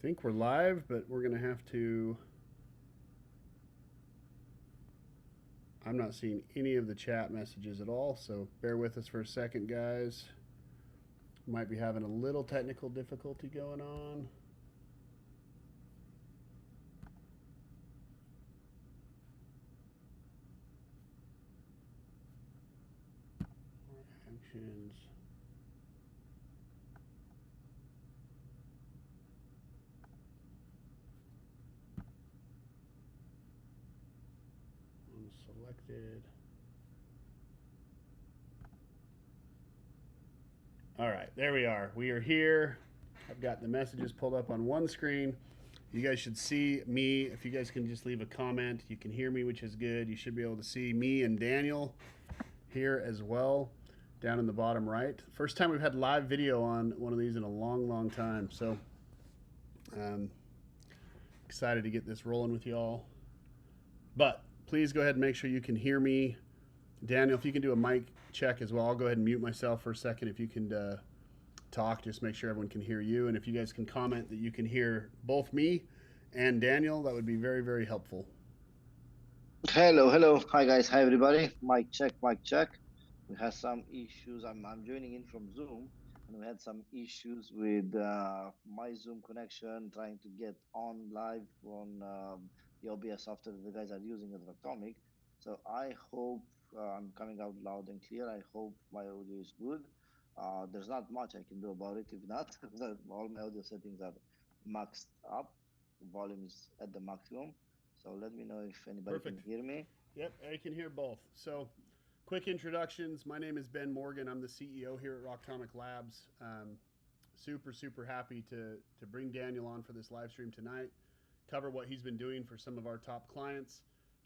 think we're live, but we're going to have to. I'm not seeing any of the chat messages at all, so bear with us for a second, guys. Might be having a little technical difficulty going on. Actions. Unselected. All right, there we are. We are here. I've got the messages pulled up on one screen. You guys should see me. If you guys can just leave a comment, you can hear me, which is good. You should be able to see me and Daniel here as well, down in the bottom right. First time we've had live video on one of these in a long, long time. So excited to get this rolling with y'all. But please go ahead and make sure you can hear me. Daniel, if you can do a mic check as well, I'll go ahead and mute myself for a second. If you can talk, just make sure everyone can hear you. And if you guys can comment that you can hear both me and Daniel, that would be very, very helpful. Hello. Hi, guys. Hi, everybody. Mic check, mic check. We had some issues. I'm joining in from Zoom, and we had some issues with my Zoom connection, trying to get on live on the OBS software that the guys are using at Rocktomic. So I hope I'm coming out loud and clear. I hope my audio is good. There's not much I can do about it. If not, all my audio settings are maxed up. Volume is at the maximum. So let me know if anybody Perfect. can hear me. Yep, I can hear both. So, quick introductions. My name is Ben Morgan. I'm the CEO here at Rocktomic Labs. Super happy to bring Daniel on for this live stream tonight. Cover what he's been doing for some of our top clients.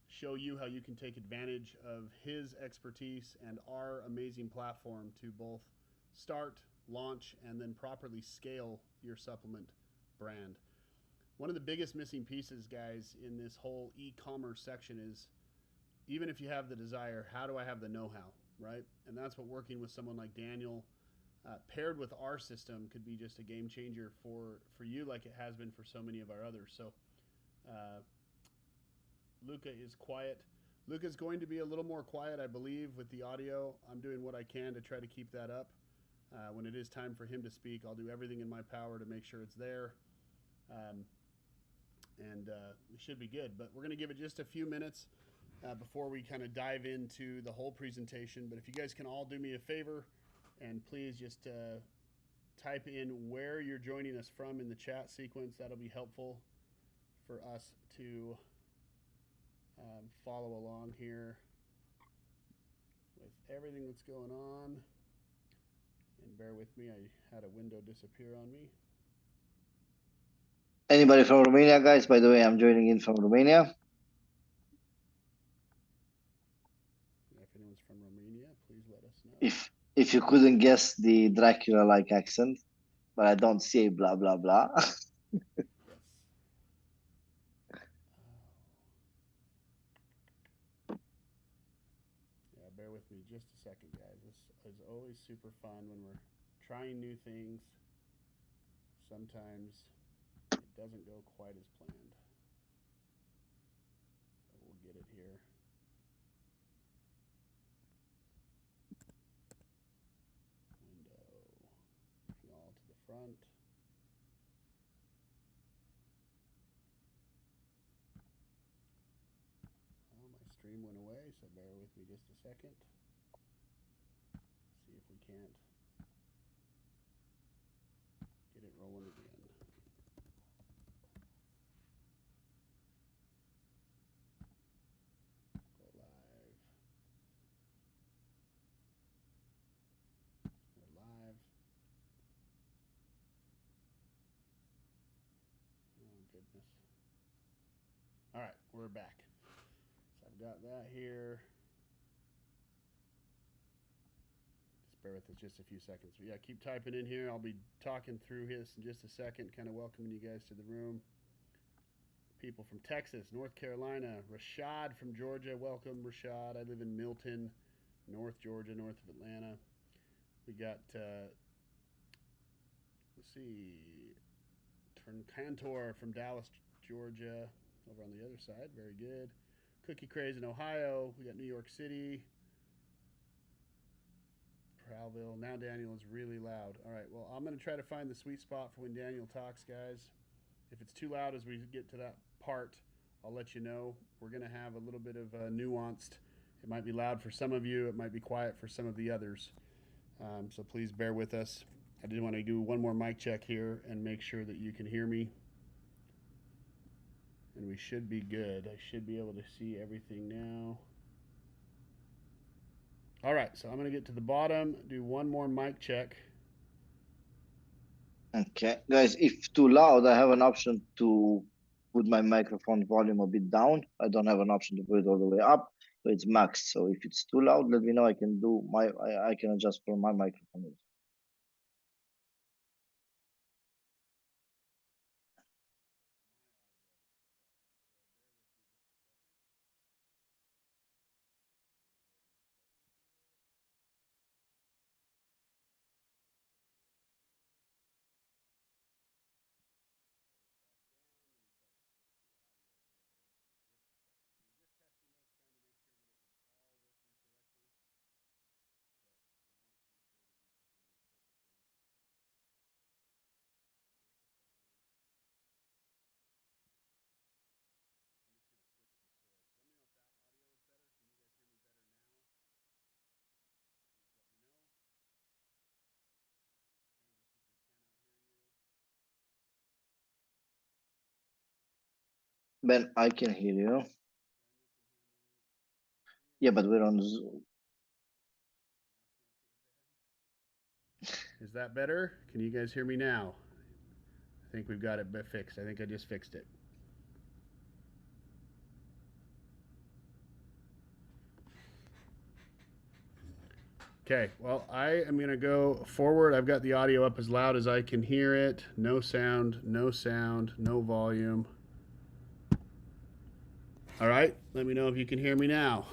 Show you how you can take advantage of his expertise and our amazing platform to both start, launch, and then properly scale your supplement brand. One of the biggest missing pieces, guys, in this whole e-commerce section is, even if you have the desire, how do I have the know-how, right? And that's what working with someone like Daniel, paired with our system, could be just a game changer for you, like it has been for so many of our others. So Luca is quiet. Luca's going to be a little more quiet, I believe, with the audio. I'm doing what I can to try to keep that up. When it is time for him to speak, I'll do everything in my power to make sure it's there. And we should be good. But we're going to give it just a few minutes before we kind of dive into the whole presentation. But if you guys can all do me a favor and please just type in where you're joining us from in the chat sequence, that'll be helpful for us to follow along here with everything that's going on. And bear with me, I had a window disappear on me. Anybody from Romania, guys? By the way, I'm joining in from Romania. If anyone's from Romania, please let us know. If you couldn't guess the Dracula-like accent, but I don't say blah blah blah. Yes. Yeah, bear with me just a second, guys. This is always super fun when we're trying new things. Sometimes it doesn't go quite as planned. But we'll get it here. Window. Bring all to the front. Well, my stream went away, so bear with me just a second. See if we can't get it rolling again. Go live. We're live. Oh, goodness. All right, we're back. So I've got that here. Just bear with us just a few seconds. But yeah, keep typing in here. I'll be talking through this in just a second, kind of welcoming you guys to the room. People from Texas, North Carolina, Rashad from Georgia. Welcome, Rashad. I live in Milton, North Georgia, north of Atlanta. We got, let's see, from Cantor from Dallas, Georgia, over on the other side. Very good. Cookie Craze in Ohio. We got New York City. Prowville. Now Daniel is really loud. All right, well, I'm going to try to find the sweet spot for when Daniel talks, guys. If it's too loud as we get to that part, I'll let you know. We're going to have a little bit of nuanced. It might be loud for some of you. It might be quiet for some of the others. So please bear with us. I did want to do one more mic check here and make sure that you can hear me. And we should be good. I should be able to see everything now. All right, so I'm going to get to the bottom, do one more mic check. Okay, guys, if too loud, I have an option to put my microphone volume a bit down. I don't have an option to put it all the way up, so it's maxed. So if it's too loud, let me know. I can do I can adjust for my microphone. Ben, I can hear you. Yeah, but we're on Zoom. Is that better? Can you guys hear me now? I think we've got it fixed. I think I just fixed it. Okay, well, I am going to go forward. I've got the audio up as loud as I can hear it. No sound, no sound, no volume. All right, let me know if you can hear me now.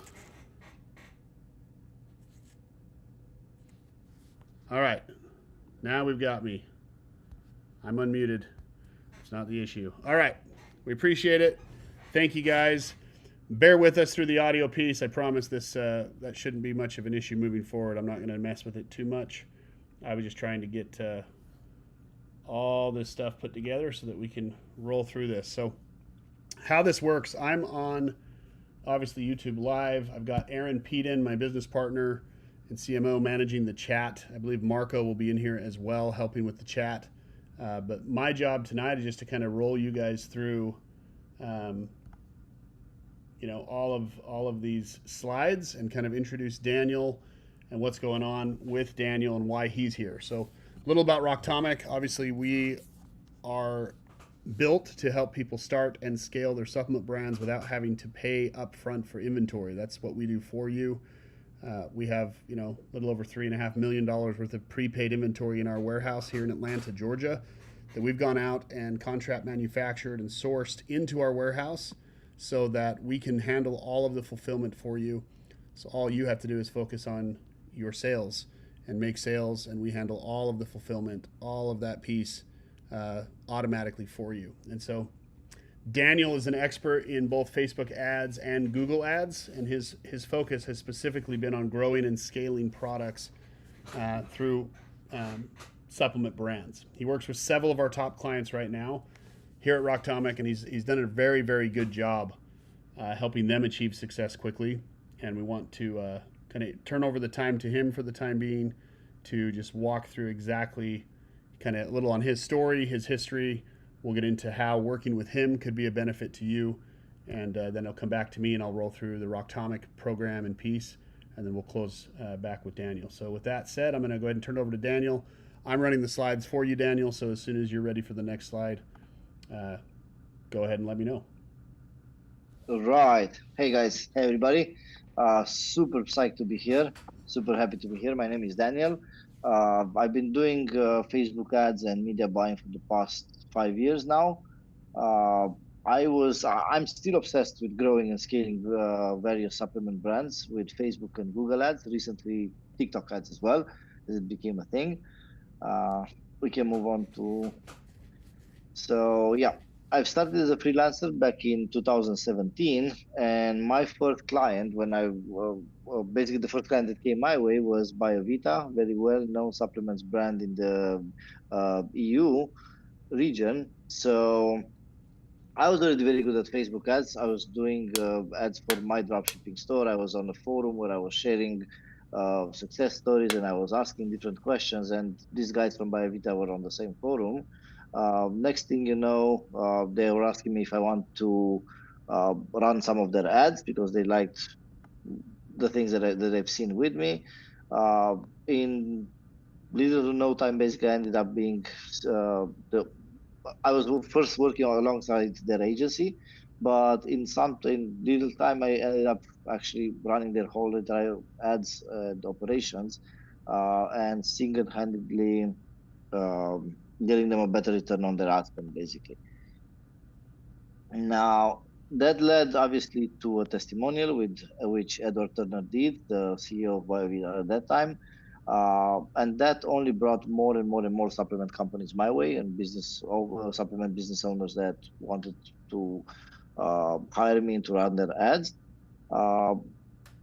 All right, now we've got me. I'm unmuted. It's not the issue. All right, we appreciate it. Thank you, guys. Bear with us through the audio piece. I promise this that shouldn't be much of an issue moving forward. I'm not going to mess with it too much. I was just trying to get all this stuff put together so that we can roll through this. So how this works, I'm on, obviously, YouTube Live. I've got Aaron Peden, my business partner and CMO, managing the chat. I believe Marco will be in here as well, helping with the chat. But my job tonight is just to kind of roll you guys through all of these slides and kind of introduce Daniel and what's going on with Daniel and why he's here. So a little about Rocktomic. Obviously, we are built to help people start and scale their supplement brands without having to pay upfront for inventory. That's what we do for you. We have, a little over $3.5 million worth of prepaid inventory in our warehouse here in Atlanta, Georgia, that we've gone out and contract manufactured and sourced into our warehouse so that we can handle all of the fulfillment for you. So all you have to do is focus on your sales and make sales, and we handle all of the fulfillment, all of that piece automatically for you. And so Daniel is an expert in both Facebook ads and Google ads, and his focus has specifically been on growing and scaling products through supplement brands. He works with several of our top clients right now here at Rocktomic, and he's done a very, very good job helping them achieve success quickly. And we want to kind of turn over the time to him for the time being to just walk through exactly kind of a little on his story, his history. We'll get into how working with him could be a benefit to you. And then he'll come back to me and I'll roll through the Rocktomic program in piece. And then we'll close back with Daniel. So with that said, I'm going to go ahead and turn it over to Daniel. I'm running the slides for you, Daniel. So as soon as you're ready for the next slide, go ahead and let me know. All right. Hey, guys. Hey, everybody. Super psyched to be here. Super happy to be here. My name is Daniel. I've been doing Facebook ads and media buying for the past 5 years now. I'm still obsessed with growing and scaling various supplement brands with Facebook and Google ads, recently TikTok ads as well, as it became a thing. We can move on to So yeah, I've started as a freelancer back in 2017, and my first client, when basically the first client that came my way was BioVita, very well-known supplements brand in the EU region. So I was already very good at Facebook ads. I was doing ads for my dropshipping store. I was on a forum where I was sharing success stories and I was asking different questions. And these guys from BioVita were on the same forum. Next thing you know, they were asking me if I want to run some of their ads because they liked the things that they've seen with me. In little to no time, basically, I ended up being the I was first working alongside their agency, but in little time, I ended up actually running their whole entire ads and operations, and single-handedly getting them a better return on their ad spend, basically. Now, that led obviously to a testimonial with which Edward Turner did, the CEO of BioVita at that time. And that only brought more and more and more supplement companies my way and supplement business owners that wanted to hire me to run their ads. Uh,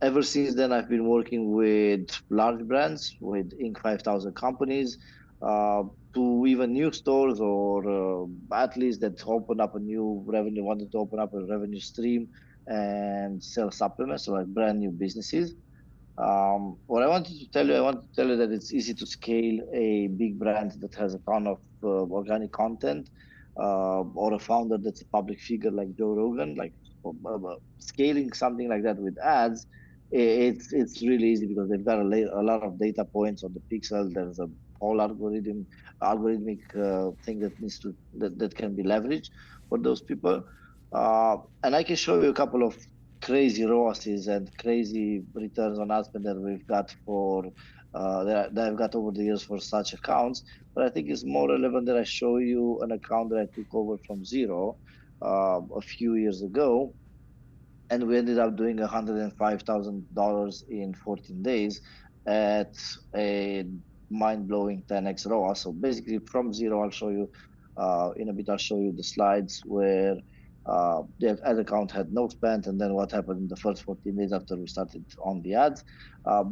Ever since then, I've been working with large brands, with Inc. 5000 companies, uh, to even new stores or athletes that open up a new revenue, wanted to open up a revenue stream and sell supplements, so like brand new businesses. What I wanted to tell you that it's easy to scale a big brand that has a ton of organic content, or a founder that's a public figure like Joe Rogan. Like scaling something like that with ads, it's really easy because they've got a lot of data points on the pixel. There's a whole algorithmic thing that can be leveraged for those people. And I can show you a couple of crazy ROASes and crazy returns on ad spend that we've got that I've got over the years for such accounts. But I think it's more relevant that I show you an account that I took over from zero a few years ago, and we ended up doing $105,000 in 14 days at a mind-blowing 10x ROAS. So basically, from zero, I'll show you in a bit. I'll show you the slides where the ad account had no spend, and then what happened in the first 14 days after we started on the ads.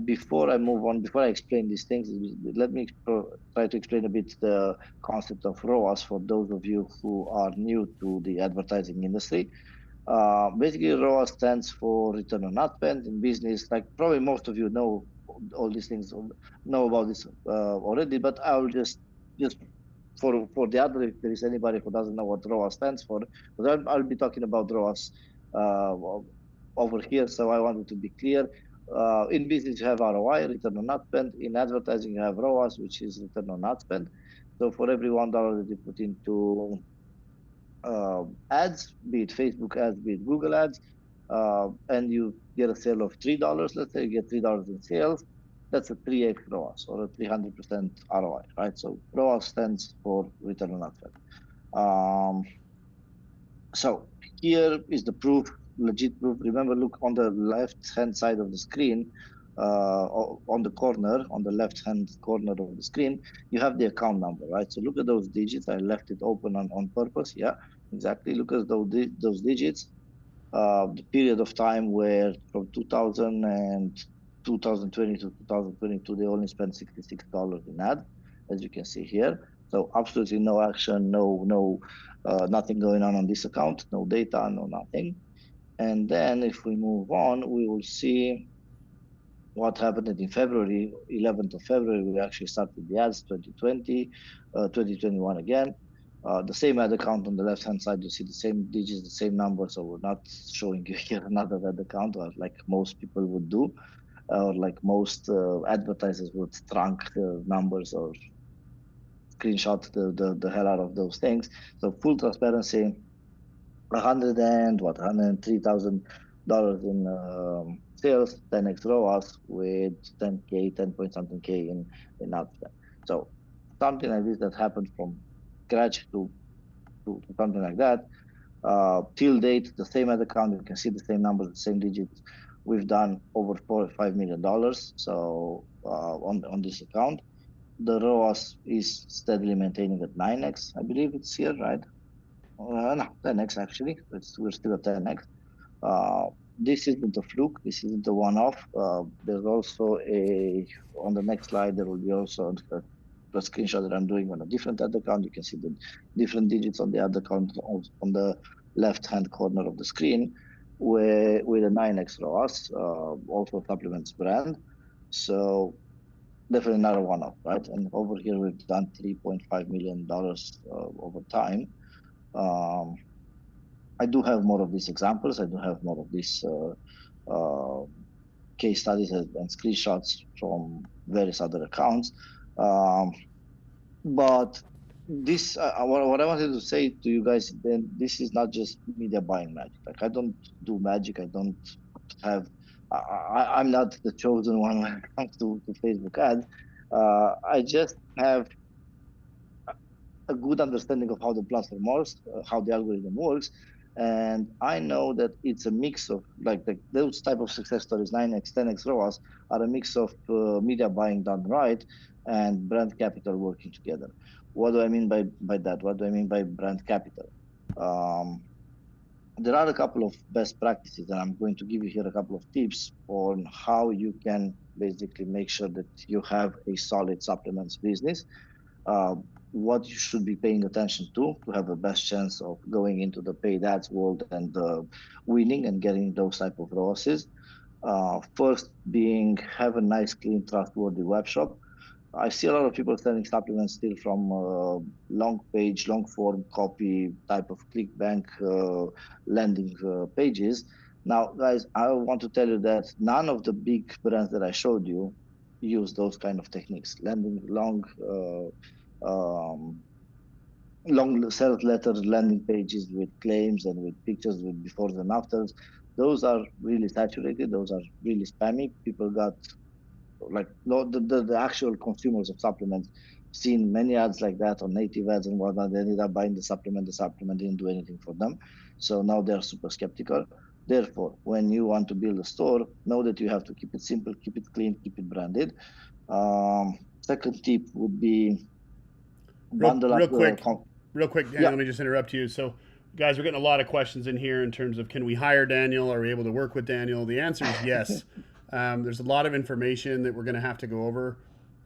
Before I move on, before I explain these things, let me try to explain a bit the concept of ROAS for those of you who are new to the advertising industry. Basically, ROAS stands for return on ad spend in business. Like probably most of you know all these things, know about this already. But I'll just for the other, if there is anybody who doesn't know what ROAS stands for, but I'll be talking about ROAS uh, over here. So I wanted to be clear. In business, you have ROI, return on ad spend. In advertising, you have ROAS, which is return on ad spend. So for every $1 that you put into ads, be it Facebook ads, be it Google ads, and you get a sale of $3, let's say you get $3 in sales, that's a 3x ROAS or a 300% ROI, right? So ROAS stands for return on ad spend. So here is the proof, legit proof. Remember, look on the left-hand side of the screen, on the corner, on the left-hand corner of the screen, you have the account number, right? So look at those digits. I left it open on purpose. Yeah, exactly. Look at those digits. The period of time where from 2000 and 2020 to 2022, they only spent $66 in ad, as you can see here. So absolutely no action, nothing going on this account, no data, no nothing. And then if we move on, we will see what happened in February, 11th of February, we actually started the ads 2020, 2021 again. The same ad account on the left-hand side, you see the same digits, the same number. So we're not showing you here another ad account, or like most people would do, or like most advertisers would trunk the numbers or screenshot the hell out of those things. So full transparency, 103,000 in sales, 10x ROAS with 10K, 10 point something K in ad spend. So something like this that happened from scratch to something like that. Till date, the same ad account, you can see the same numbers, the same digits. We've done over $4 or $5 million. So on this account. the ROAS is steadily maintaining at 9x. I believe it's here, right? No, 10x actually. We're still at 10x. Uh, this isn't a fluke. This isn't a one-off. There's also on the next slide, there will be also a screenshot that I'm doing on a different ad account. You can see the different digits on the ad account on the left-hand corner of the screen, where with a 9x ROAS, also supplements brand. So definitely not a one-off, right? And over here, we've done $3.5 million over time. Um, I do have more of these examples. I do have more of these uh, case studies and screenshots from various other accounts. Um, but this, what I wanted to say to you guys, then this is not just media buying magic. Like I don't do magic. I don't have. I'm not the chosen one when it comes to Facebook ads. I just have a good understanding of how the platform works, how the algorithm works. And I know that it's a mix of like those type of success stories, 9x, 10x ROAS, are a mix of media buying done right and brand capital working together. What do I mean by that? What do I mean by brand capital? Um, there are a couple of best practices, and I'm going to give you here a couple of tips on how you can basically make sure that you have a solid supplements business, uh, what you should be paying attention to have the best chance of going into the paid ads world and winning and getting those type of ROASes. First being have a nice, clean, trustworthy web shop. I see a lot of people selling supplements still from long page, long form copy type of ClickBank landing pages. Now, guys, I want to tell you that none of the big brands that I showed you use those kind of techniques. Landing um, long sales letter landing pages with claims and with pictures with befores and afters. Those are really saturated. Those are really spammy. People got like no, the actual consumers of supplements seen many ads like that on native ads and whatnot. They ended up buying the supplement didn't do anything for them, so now they're super skeptical. Therefore, when you want to build a store, know that you have to keep it simple, keep it clean, keep it branded. Second tip would be Real, bundle up real the quick, real quick, Daniel. yeah. Let me just interrupt you. So, guys, we're getting a lot of questions in here in terms of can we hire Daniel? Are we able to work with Daniel? The answer is yes. There's a lot of information that we're going to have to go over,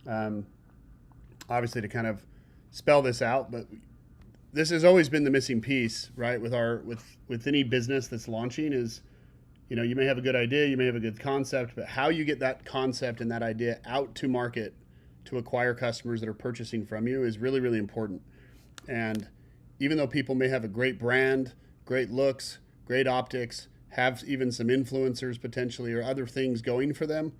um, obviously, to kind of spell this out. But this has always been the missing piece, right? With any business that's launching is, you may have a good idea, you may have a good concept, but how you get that concept and that idea out to market to acquire customers that are purchasing from you is really, really important. And even though people may have a great brand, great looks, great optics, have even some influencers potentially or other things going for them,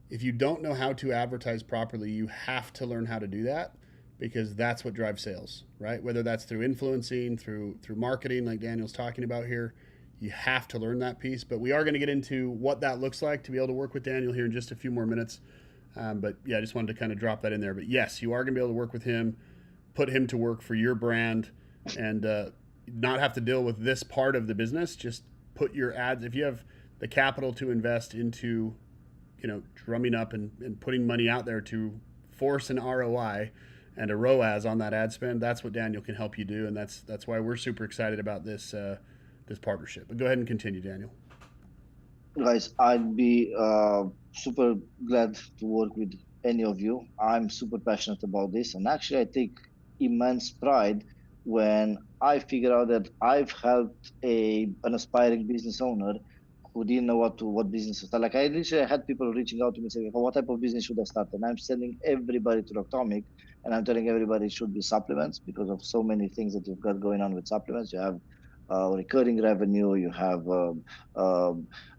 if you don't know how to advertise properly, you have to learn how to do that because that's what drives sales, right? Whether that's through influencing, through marketing, like Daniel's talking about here, you have to learn that piece. But we are going to get into what that looks like to be able to work with Daniel here in just a few more minutes. But yeah, I just wanted to kind of drop that in there. But yes, you are going to be able to work with him, put him to work for your brand, and not have to deal with this part of the business. Just put your ads, if you have the capital to invest into, drumming up and putting money out there to force an ROI and a ROAS on that ad spend. That's what Daniel can help you do, and that's why we're super excited about this partnership. But go ahead and continue, Daniel. Guys, I'd be super glad to work with any of you. I'm super passionate about this, and actually, I take immense pride when I figure out that I've helped an aspiring business owner who didn't know what business to start. Like I literally had people reaching out to me saying, "Oh, what type of business should I start?" And I'm sending everybody to Rocktomic, and I'm telling everybody it should be supplements because of so many things that you've got going on with supplements. You have recurring revenue, you have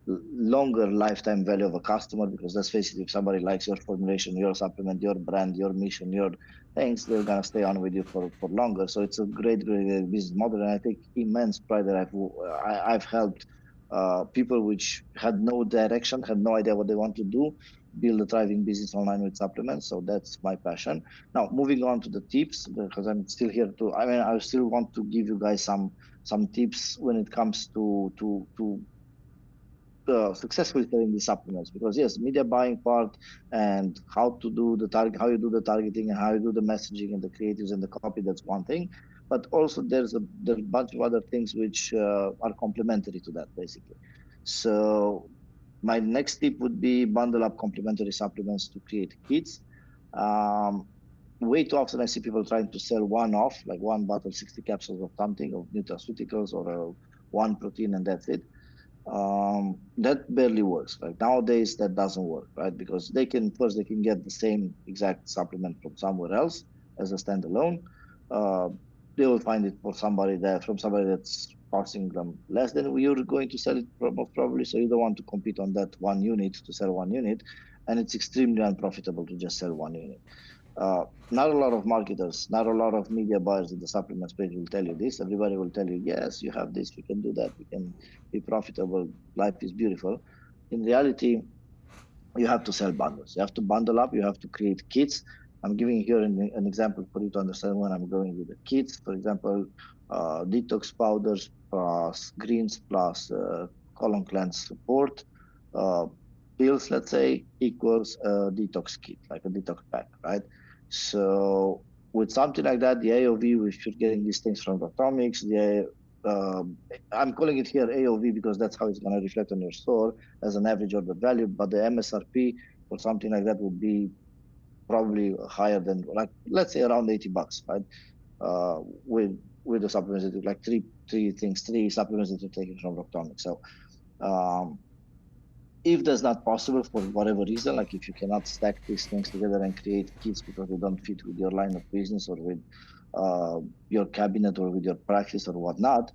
longer lifetime value of a customer because let's face it, if somebody likes your formulation, your supplement, your brand, your mission, your things, they're gonna stay on with you for longer. So it's a great business model, and I take immense pride that I've helped people which had no direction, had no idea what they want to do, build a thriving business online with supplements. So that's my passion. Now moving on to the tips, because I'm still here to. I mean, I still want to give you guys some tips when it comes to successfully selling the supplements, because yes, media buying part and how to do the target, how you do the targeting and how you do the messaging and the creatives and the copy, that's one thing. But also there's a bunch of other things which are complementary to that basically. So my next tip would be bundle up complementary supplements to create kits. Um, Way too often I see people trying to sell one off, like one bottle, 60 capsules of something, of nutraceuticals, or one protein, and that's it. That barely works. Like nowadays, that doesn't work, right? Because they can get the same exact supplement from somewhere else as a standalone. Uh, they will find it for somebody that from somebody that's costing them less than you're going to sell it most probably. So you don't want to compete on that one unit to sell one unit, and it's extremely unprofitable to just sell one unit. Not a lot of marketers, not a lot of media buyers in the supplement space will tell you this. Everybody will tell you, yes, you have this, we can do that, we can be profitable, life is beautiful. In reality, you have to sell bundles. You have to bundle up, you have to create kits. I'm giving here an example for you to understand when I'm going with the kits. For example, detox powders plus greens plus colon cleanse support. Uh, Pills, let's say, equals a detox kit, like a detox pack, right? So with something like that, the AOV, if you're getting these things from Rocktomics, I'm calling it here AOV because that's how it's going to reflect on your store as an average order value. But the MSRP or something like that would be probably higher than, like, let's say around $80, right? Uh, with with the supplements that like three supplements that you're taking from Rocktomics. So um, if that's not possible for whatever reason, like if you cannot stack these things together and create kits because they don't fit with your line of business or with uh, your cabinet or with your practice or whatnot,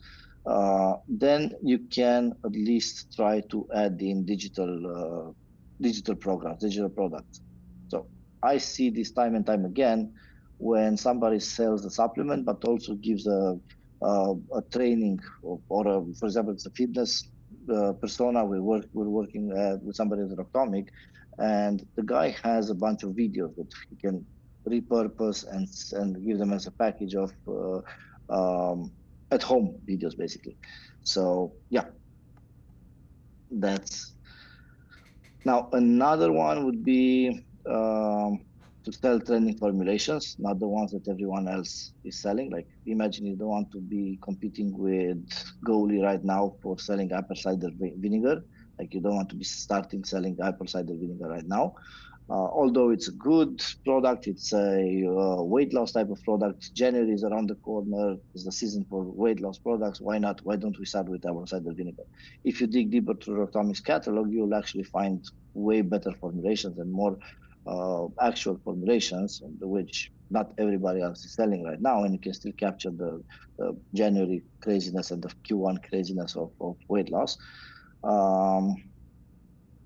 then you can at least try to add in digital programs, digital products. So I see this time and time again when somebody sells a supplement, but also gives a training or for example, it's a fitness persona. We're working with somebody at Rocktomic, and the guy has a bunch of videos that he can repurpose and give them as a package of at home videos basically. So yeah, that's now another one would be to sell trending formulations, not the ones that everyone else is selling. Like imagine you don't want to be competing with Goalie right now for selling apple cider vinegar. Like you don't want to be starting selling apple cider vinegar right now. Although it's a good product, it's a weight loss type of product. January is around the corner. It's the season for weight loss products. Why not? Why don't we start with apple cider vinegar? If you dig deeper through Rocktomic's catalog, you'll actually find way better formulations and more actual formulations, which not everybody else is selling right now, and you can still capture the January craziness and the Q1 craziness of weight loss. Um,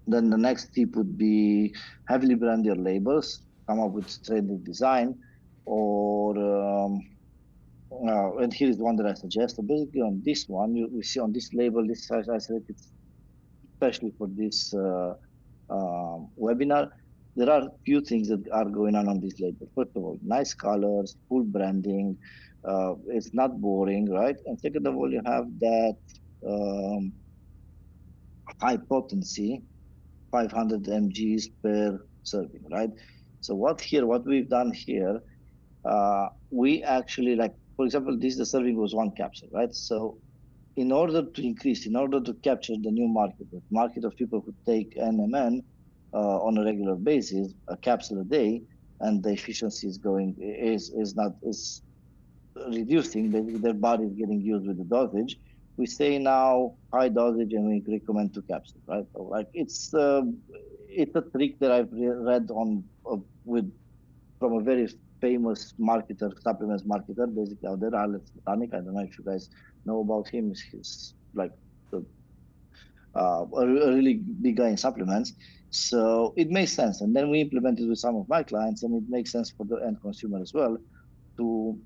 then the next tip would be heavily brand your labels, come up with trending design, or and here is one that I suggest. So basically, on this one, we see on this label, this I selected especially for this webinar. There are few things that are going on this label. First of all, nice colors, full branding. It's not boring, right? And second of all, you have that um, high potency 500 mgs per serving, right? So what we've done here, we actually like, for example, the serving was one capsule, right? So in order to capture the new market, the market of people who take NMN on a regular basis, a capsule a day, and the efficiency is not is reducing. Basically, their body is getting used with the dosage. We say now high dosage, and we recommend two capsules, right? So like it's a trick that I've read on with from a very famous marketer, supplements marketer, basically out there, Alex Botanic. I don't know if you guys know about him. He's like a really big guy in supplements. So it makes sense. And then we implemented with some of my clients, and it makes sense for the end consumer as well to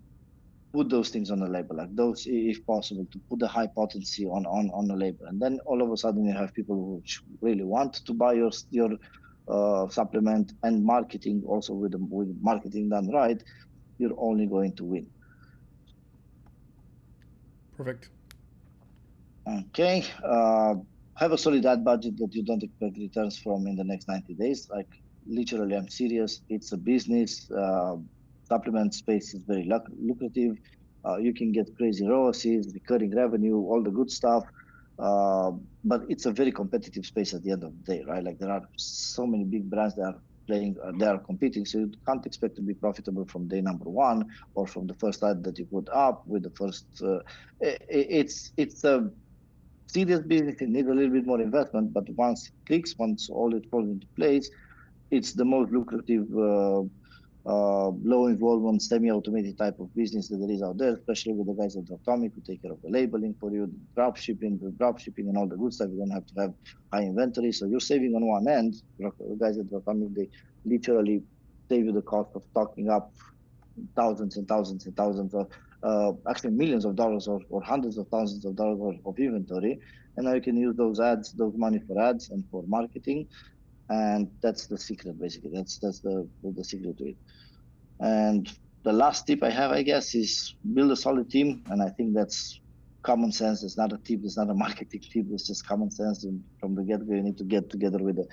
put those things on the label, like those, if possible, to put the high potency on the label. And then all of a sudden you have people who really want to buy your supplement, and marketing also with marketing done right, you're only going to win. Perfect. Okay. have a solid ad budget that you don't expect returns from in the next 90 days. Like literally, I'm serious. It's a business. Supplement space is very lucrative. You can get crazy ROAS, recurring revenue, all the good stuff. Uh, but it's a very competitive space at the end of the day, right? Like there are so many big brands that are playing, they are competing. So you can't expect to be profitable from day number one or from the first ad that you put up with the first. It's a serious business. It needs a little bit more investment, but once it clicks, once all it falls into place, it's the most lucrative, low involvement, semi-automated type of business that there is out there, especially with the guys at Rocktomic who take care of the labeling for you, the drop shipping and all the good stuff. You don't have to have high inventory. So you're saving on one end. The guys at Rocktomic, they literally save you the cost of stocking up thousands and thousands and thousands of actually millions of dollars or hundreds of thousands of dollars of inventory. And now you can use those money for ads and for marketing. And that's the secret, basically. That's the secret to it. And the last tip I have, I guess, is build a solid team. And I think that's common sense. It's not a tip. It's not a marketing tip. It's just common sense. And from the get-go, you need to get together to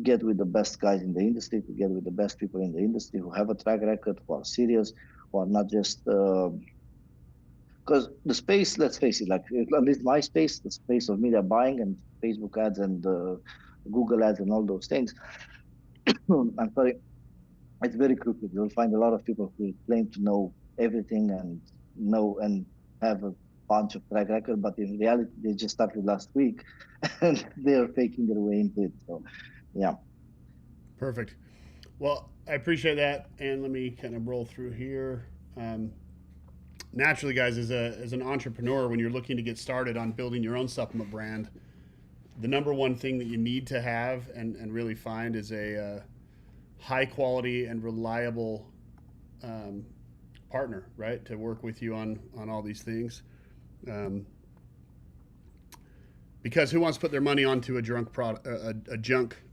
get with the best guys in the industry, to get with the best people in the industry who have a track record, who are serious, who are not just. Because the space, let's face it, like at least my space, the space of media buying and Facebook ads and Google ads and all those things. I'm sorry, it's very crooked. You'll find a lot of people who claim to know everything and have a bunch of track record, but in reality, they just started last week and they're faking their way into it. So, yeah. Perfect. Well, I appreciate that, and let me kind of roll through here. Naturally, guys, as an entrepreneur, when you're looking to get started on building your own supplement brand, the number one thing that you need to have and really find is a high quality and reliable partner, right, to work with you on all these things. Because who wants to put their money onto a junk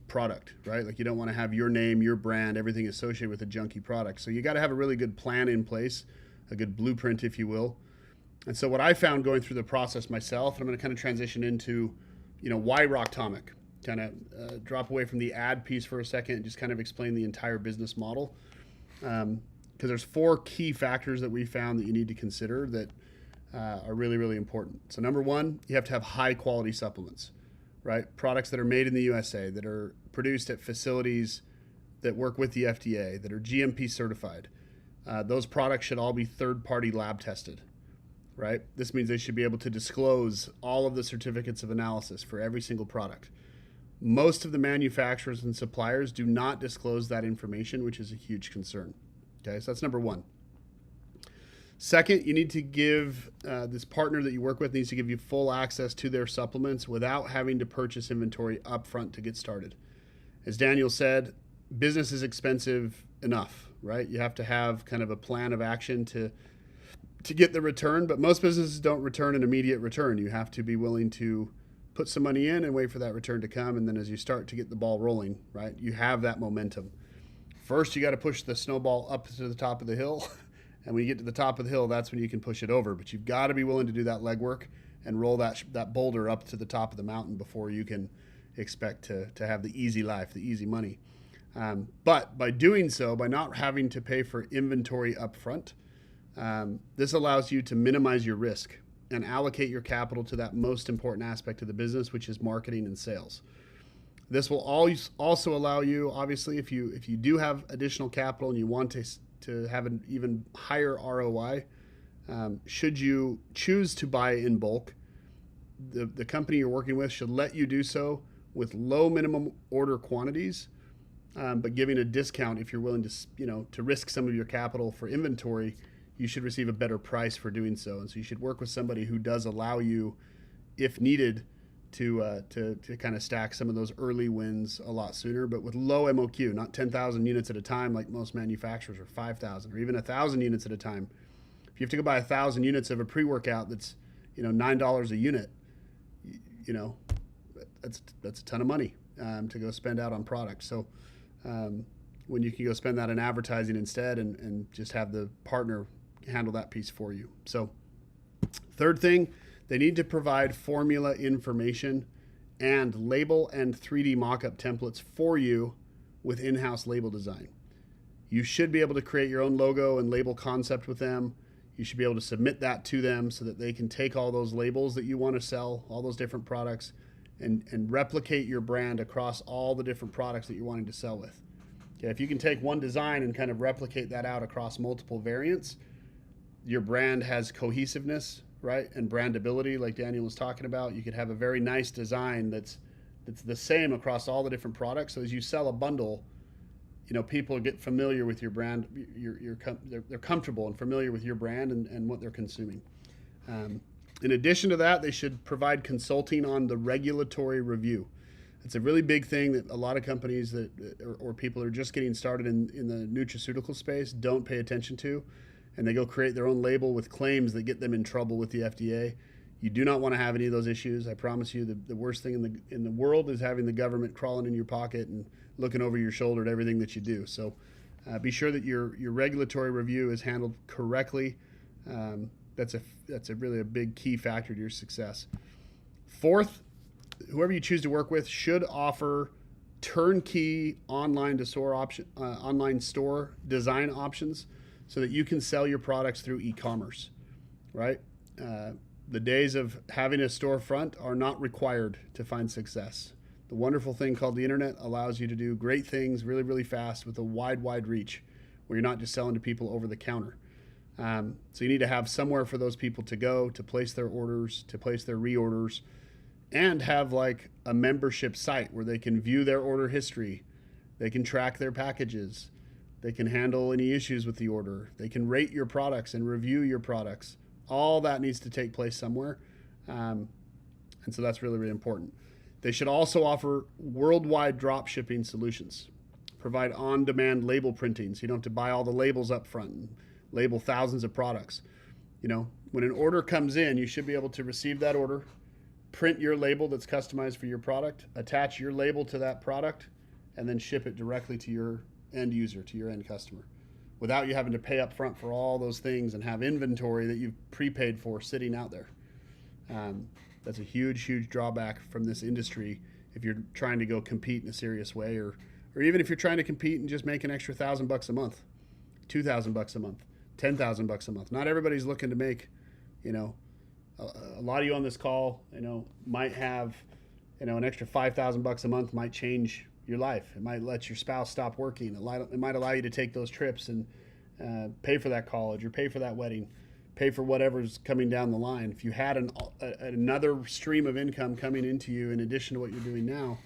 product, right? Like you don't want to have your name, your brand, everything associated with a junky product. So you got to have a really good plan in place, a good blueprint, if you will. And so what I found going through the process myself, and I'm going to kind of transition into, why Rocktomic, kind of drop away from the ad piece for a second and just kind of explain the entire business model. Because there's 4 key factors that we found that you need to consider that are really, really important. So number 1, you have to have high quality supplements, right? Products that are made in the USA, that are produced at facilities that work with the FDA, that are GMP certified. Those products should all be third-party lab tested, right? This means they should be able to disclose all of the certificates of analysis for every single product. Most of the manufacturers and suppliers do not disclose that information, which is a huge concern. Okay, so that's number 1. Second, you need to give this partner that you work with needs to give you full access to their supplements without having to purchase inventory upfront to get started. As Daniel said, business is expensive enough, right? You have to have kind of a plan of action to get the return, but most businesses don't return an immediate return. You have to be willing to put some money in and wait for that return to come. And then as you start to get the ball rolling, right, you have that momentum. First, you got to push the snowball up to the top of the hill. And when you get to the top of the hill, that's when you can push it over. But you've got to be willing to do that legwork and roll that boulder up to the top of the mountain before you can expect to have the easy life, the easy money. But by doing so, by not having to pay for inventory up front, this allows you to minimize your risk and allocate your capital to that most important aspect of the business, which is marketing and sales. This will always also allow you, obviously, if you do have additional capital and you want to have an even higher ROI, should you choose to buy in bulk, the company you're working with should let you do so with low minimum order quantities, but giving a discount if you're willing to risk some of your capital for inventory. You should receive a better price for doing so. And so you should work with somebody who does allow you, if needed, to kind of stack some of those early wins a lot sooner, but with low MOQ, not 10,000 units at a time like most manufacturers, or 5,000 or even 1,000 units at a time. If you have to go buy 1,000 units of a pre-workout that's $9 a unit, that's a ton of money to go spend out on products. So when you can go spend that in advertising instead and just have the partner handle that piece for you. So third thing, they need to provide formula information and label and 3D mockup templates for you with in-house label design. You should be able to create your own logo and label concept with them. You should be able to submit that to them so that they can take all those labels that you want to sell, all those different products, and replicate your brand across all the different products that you're wanting to sell with. Okay, if you can take one design and kind of replicate that out across multiple variants, your brand has cohesiveness, right? And brandability, like Daniel was talking about. You could have a very nice design that's the same across all the different products. So as you sell a bundle, you know, people get familiar with your brand. They're comfortable and familiar with your brand and what they're consuming. In addition to that, they should provide consulting on the regulatory review. It's a really big thing that a lot of companies that or people are just getting started in the nutraceutical space don't pay attention to, and they go create their own label with claims that get them in trouble with the FDA. You do not want to have any of those issues. I promise you, the worst thing in the world is having the government crawling in your pocket and looking over your shoulder at everything that you do. So be sure that your regulatory review is handled correctly. That's a really big key factor to your success. Fourth, whoever you choose to work with should offer turnkey online store design options so that you can sell your products through e-commerce, right? The days of having a storefront are not required to find success. The wonderful thing called the internet allows you to do great things really, really fast with a wide reach where you're not just selling to people over the counter. So you need to have somewhere for those people to go, to place their orders, to place their reorders, and have like a membership site where they can view their order history. They can track their packages. They can handle any issues with the order. They can rate your products and review your products. All that needs to take place somewhere. And so that's really, really important. They should also offer worldwide drop shipping solutions. Provide on-demand label printing so you don't have to buy all the labels up front and label thousands of products. You know, when an order comes in, you should be able to receive that order, print your label that's customized for your product, attach your label to that product, and then ship it directly to your end user, to your end customer, without you having to pay up front for all those things and have inventory that you've prepaid for sitting out there. That's a huge drawback from this industry if you're trying to go compete in a serious way, or even if you're trying to compete and just make an extra $1,000 a month, $2,000 a month, $10,000 a month. Not everybody's looking to make, you know, a lot of you on this call, you know, might have, you know, an extra $5,000 a month might change your life. It might let your spouse stop working. It might allow you to take those trips and pay for that college or pay for that wedding, pay for whatever's coming down the line. If you had another stream of income coming into you in addition to what you're doing now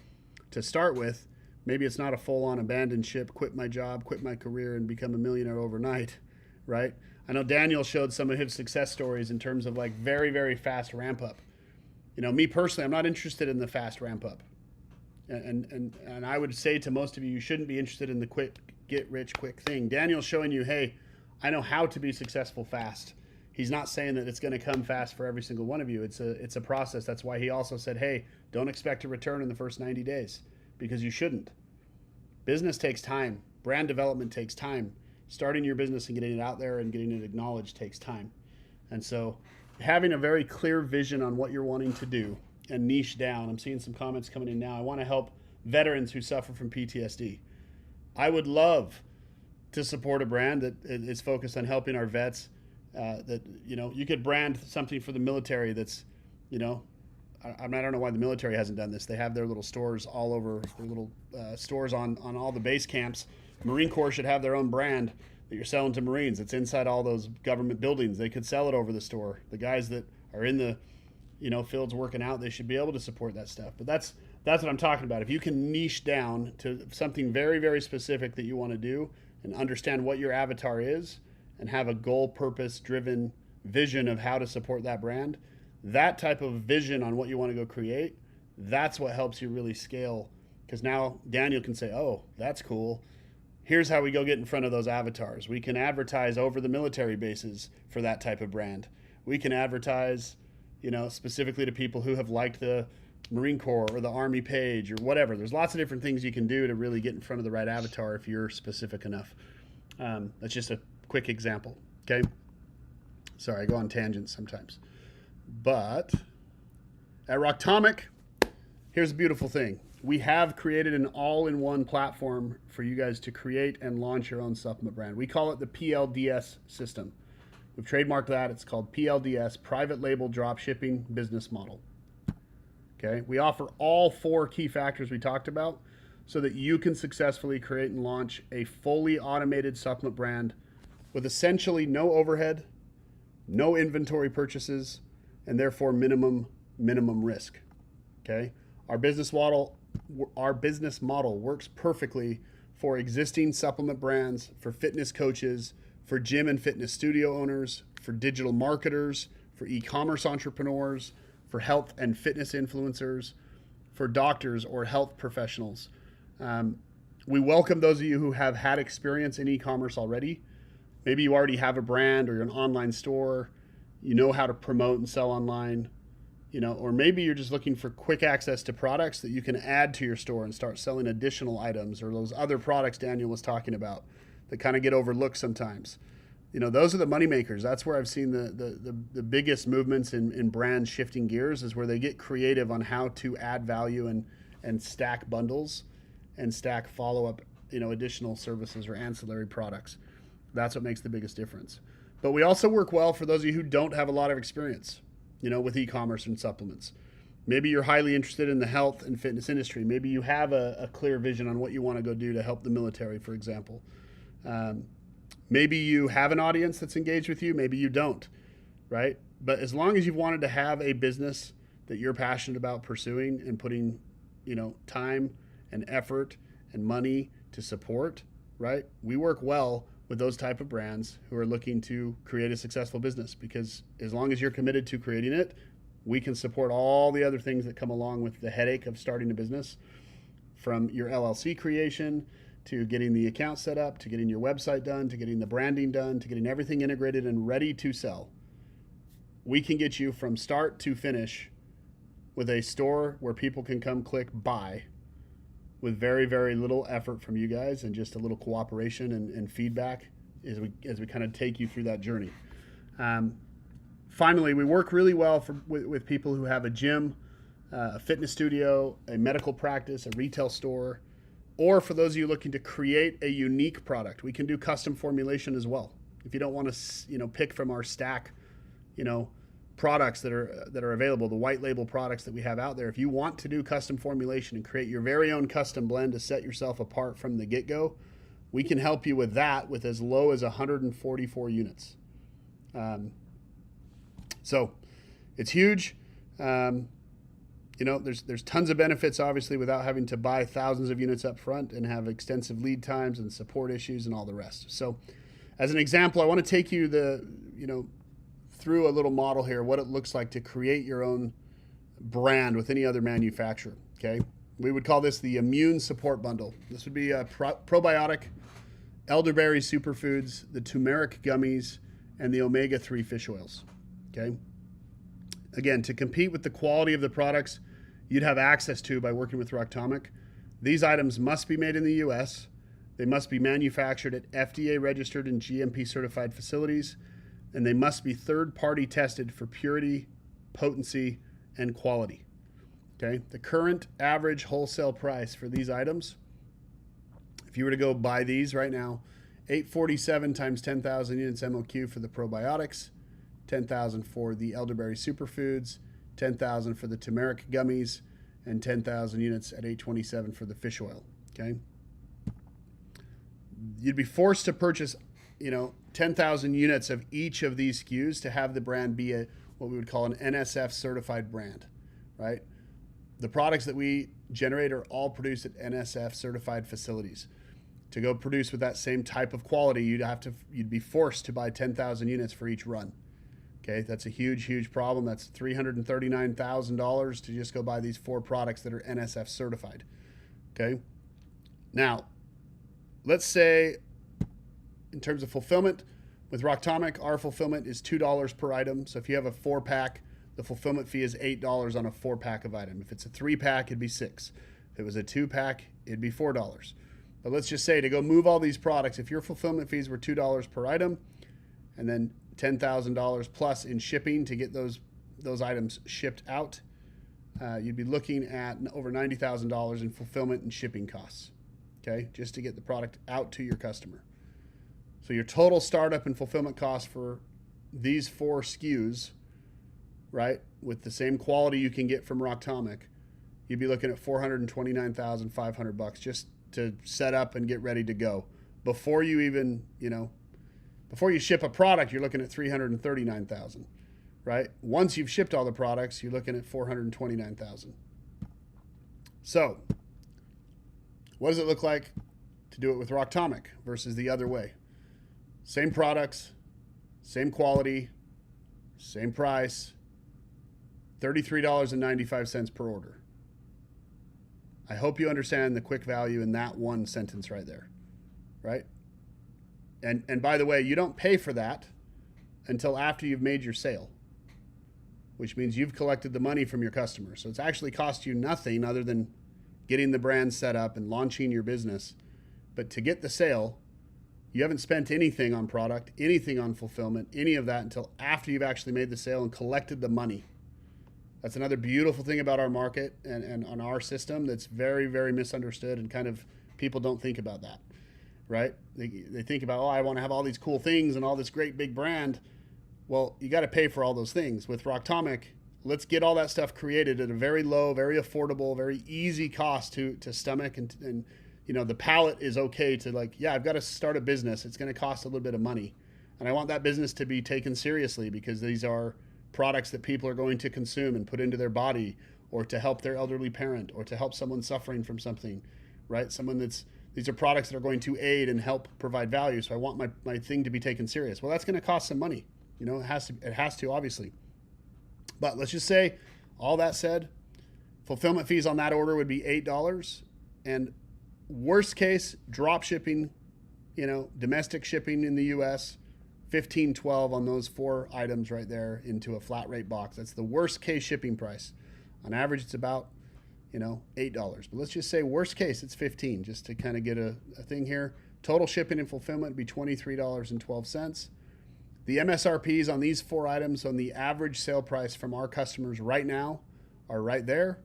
to start with, maybe it's not a full-on abandon ship, quit my job, quit my career, and become a millionaire overnight, right? I know Daniel showed some of his success stories in terms of like very fast ramp up. You know, me personally, I'm not interested in the fast ramp up. And I would say to most of you, you shouldn't be interested in the quick, get rich quick thing. Daniel's showing you, hey, I know how to be successful fast. He's not saying that it's going to come fast for every single one of you. It's a process. That's why he also said, hey, don't expect a return in the first 90 days, because you shouldn't. Business takes time. Brand development takes time. Starting your business and getting it out there and getting it acknowledged takes time. And so having a very clear vision on what you're wanting to do and niche down. I'm seeing some comments coming in now. I want to help veterans who suffer from PTSD. I would love to support a brand that is focused on helping our vets. That, you know, you could brand something for the military that's, you know, I don't know why the military hasn't done this. They have their little stores all over, their little stores on all the base camps. Marine Corps should have their own brand that you're selling to Marines. It's inside all those government buildings. They could sell it over the store. The guys that are in the, you know, fields working out, they should be able to support that stuff. But that's what I'm talking about. If you can niche down to something very specific that you want to do and understand what your avatar is and have a goal, purpose driven vision of how to support that brand, that type of vision on what you want to go create, that's what helps you really scale. Because now Daniel can say, oh, that's cool. Here's how we go get in front of those avatars. We can advertise over the military bases for that type of brand. We can advertise, you know, specifically to people who have liked the Marine Corps or the Army page or whatever. There's lots of different things you can do to really get in front of the right avatar if you're specific enough. That's just a quick example, okay? Sorry, I go on tangents sometimes. But at Rocktomic, here's the beautiful thing. We have created an all-in-one platform for you guys to create and launch your own supplement brand. We call it the PLDS system. We've trademarked that. It's called PLDS, Private Label Drop Shipping Business Model. Okay, we offer all 4 key factors we talked about so that you can successfully create and launch a fully automated supplement brand with essentially no overhead, no inventory purchases, and therefore minimum risk. Okay, our business model works perfectly for existing supplement brands, for fitness coaches, for gym and fitness studio owners, for digital marketers, for e-commerce entrepreneurs, for health and fitness influencers, for doctors or health professionals. We welcome those of you who have had experience in e-commerce already. Maybe you already have a brand or you're an online store, you know how to promote and sell online, or maybe you're just looking for quick access to products that you can add to your store and start selling additional items, or those other products Daniel was talking about that kind of get overlooked sometimes. Those are the money makers. That's where I've seen the biggest movements in brands shifting gears, is where they get creative on how to add value and stack bundles and stack follow-up, additional services or ancillary products. That's what makes the biggest difference. But we also work well for those of you who don't have a lot of experience, with e-commerce and supplements. Maybe you're highly interested in the health and fitness industry. Maybe you have a clear vision on what you want to go do to help the military, for example. Maybe you have an audience that's engaged with you. Maybe you don't, right? But as long as you've wanted to have a business that you're passionate about pursuing and putting, time and effort and money to support, right? We work well with those type of brands who are looking to create a successful business, because as long as you're committed to creating it, we can support all the other things that come along with the headache of starting a business, from your LLC creation to getting the account set up, to getting your website done, to getting the branding done, to getting everything integrated and ready to sell. We can get you from start to finish with a store where people can come click buy with very, very little effort from you guys and just a little cooperation and feedback as we kind of take you through that journey. Finally, we work really well with people who have a gym, a fitness studio, a medical practice, a retail store, or for those of you looking to create a unique product. We can do custom formulation as well. If you don't want to, pick from our stack, products that are available, the white label products that we have out there. If you want to do custom formulation and create your very own custom blend to set yourself apart from the get-go, we can help you with that with as low as 144 units. So it's huge. There's tons of benefits, obviously, without having to buy thousands of units up front and have extensive lead times and support issues and all the rest. So as an example, I want to take you through a little model here, what it looks like to create your own brand with any other manufacturer. Okay. We would call this the immune support bundle. This would be a probiotic, elderberry superfoods, the turmeric gummies, and the omega-3 fish oils. Okay. Again, to compete with the quality of the products you'd have access to by working with Rocktomic, these items must be made in the US. They must be manufactured at FDA registered and GMP certified facilities, and they must be third-party tested for purity, potency, and quality. Okay. The current average wholesale price for these items, if you were to go buy these right now, $847 times 10,000 units MOQ for the probiotics, 10,000 for the elderberry superfoods, 10,000 for the turmeric gummies, and 10,000 units at $827 for the fish oil. Okay. You'd be forced to purchase, 10,000 units of each of these SKUs to have the brand be what we would call an NSF certified brand, right? The products that we generate are all produced at NSF certified facilities. To go produce with that same type of quality, you'd be forced to buy 10,000 units for each run. Okay, that's a huge, huge problem. That's $339,000 to just go buy these 4 products that are NSF certified. Okay, now let's say, in terms of fulfillment, with Rocktomic, our fulfillment is $2 per item. So if you have a 4-pack, the fulfillment fee is $8 on a 4-pack of item. If it's a 3-pack, it'd be $6. If it was a 2-pack, it'd be $4. But let's just say, to go move all these products, if your fulfillment fees were $2 per item, and then $10,000 plus in shipping to get those items shipped out, you'd be looking at over $90,000 in fulfillment and shipping costs, okay, just to get the product out to your customer. So your total startup and fulfillment costs for these 4 SKUs, right, with the same quality you can get from Rocktomic, you'd be looking at $429,500 just to set up and get ready to go. Before you even, before you ship a product, you're looking at $339,000, right? Once you've shipped all the products, you're looking at $429,000. So, what does it look like to do it with Rocktomic versus the other way? Same products, same quality, same price, $33.95 per order. I hope you understand the quick value in that one sentence right there, right? And by the way, you don't pay for that until after you've made your sale, which means you've collected the money from your customer. So it's actually cost you nothing other than getting the brand set up and launching your business. But to get the sale, you haven't spent anything on product, anything on fulfillment, any of that until after you've actually made the sale and collected the money. That's another beautiful thing about our market and on our system that's very, very misunderstood, and kind of people don't think about that, right? They think about, I want to have all these cool things and all this great big brand. Well, you got to pay for all those things. With Rocktomic, let's get all that stuff created at a very low, very affordable, very easy cost to stomach, and the palate is okay to, like, yeah, I've got to start a business. It's going to cost a little bit of money, and I want that business to be taken seriously because these are products that people are going to consume and put into their body, or to help their elderly parent, or to help someone suffering from something, right? These are products that are going to aid and help provide value. So I want my thing to be taken serious. Well, that's going to cost some money. It has to, obviously. But let's just say, all that said, fulfillment fees on that order would be $8. And worst case, drop shipping, domestic shipping in the US, $15, $12 on those 4 items right there into a flat rate box. That's the worst case shipping price. On average, it's about, $8. But let's just say worst case, it's $15, just to kind of get a thing here. Total shipping and fulfillment would be $23.12. The MSRPs on these 4 items on the average sale price from our customers right now are right there,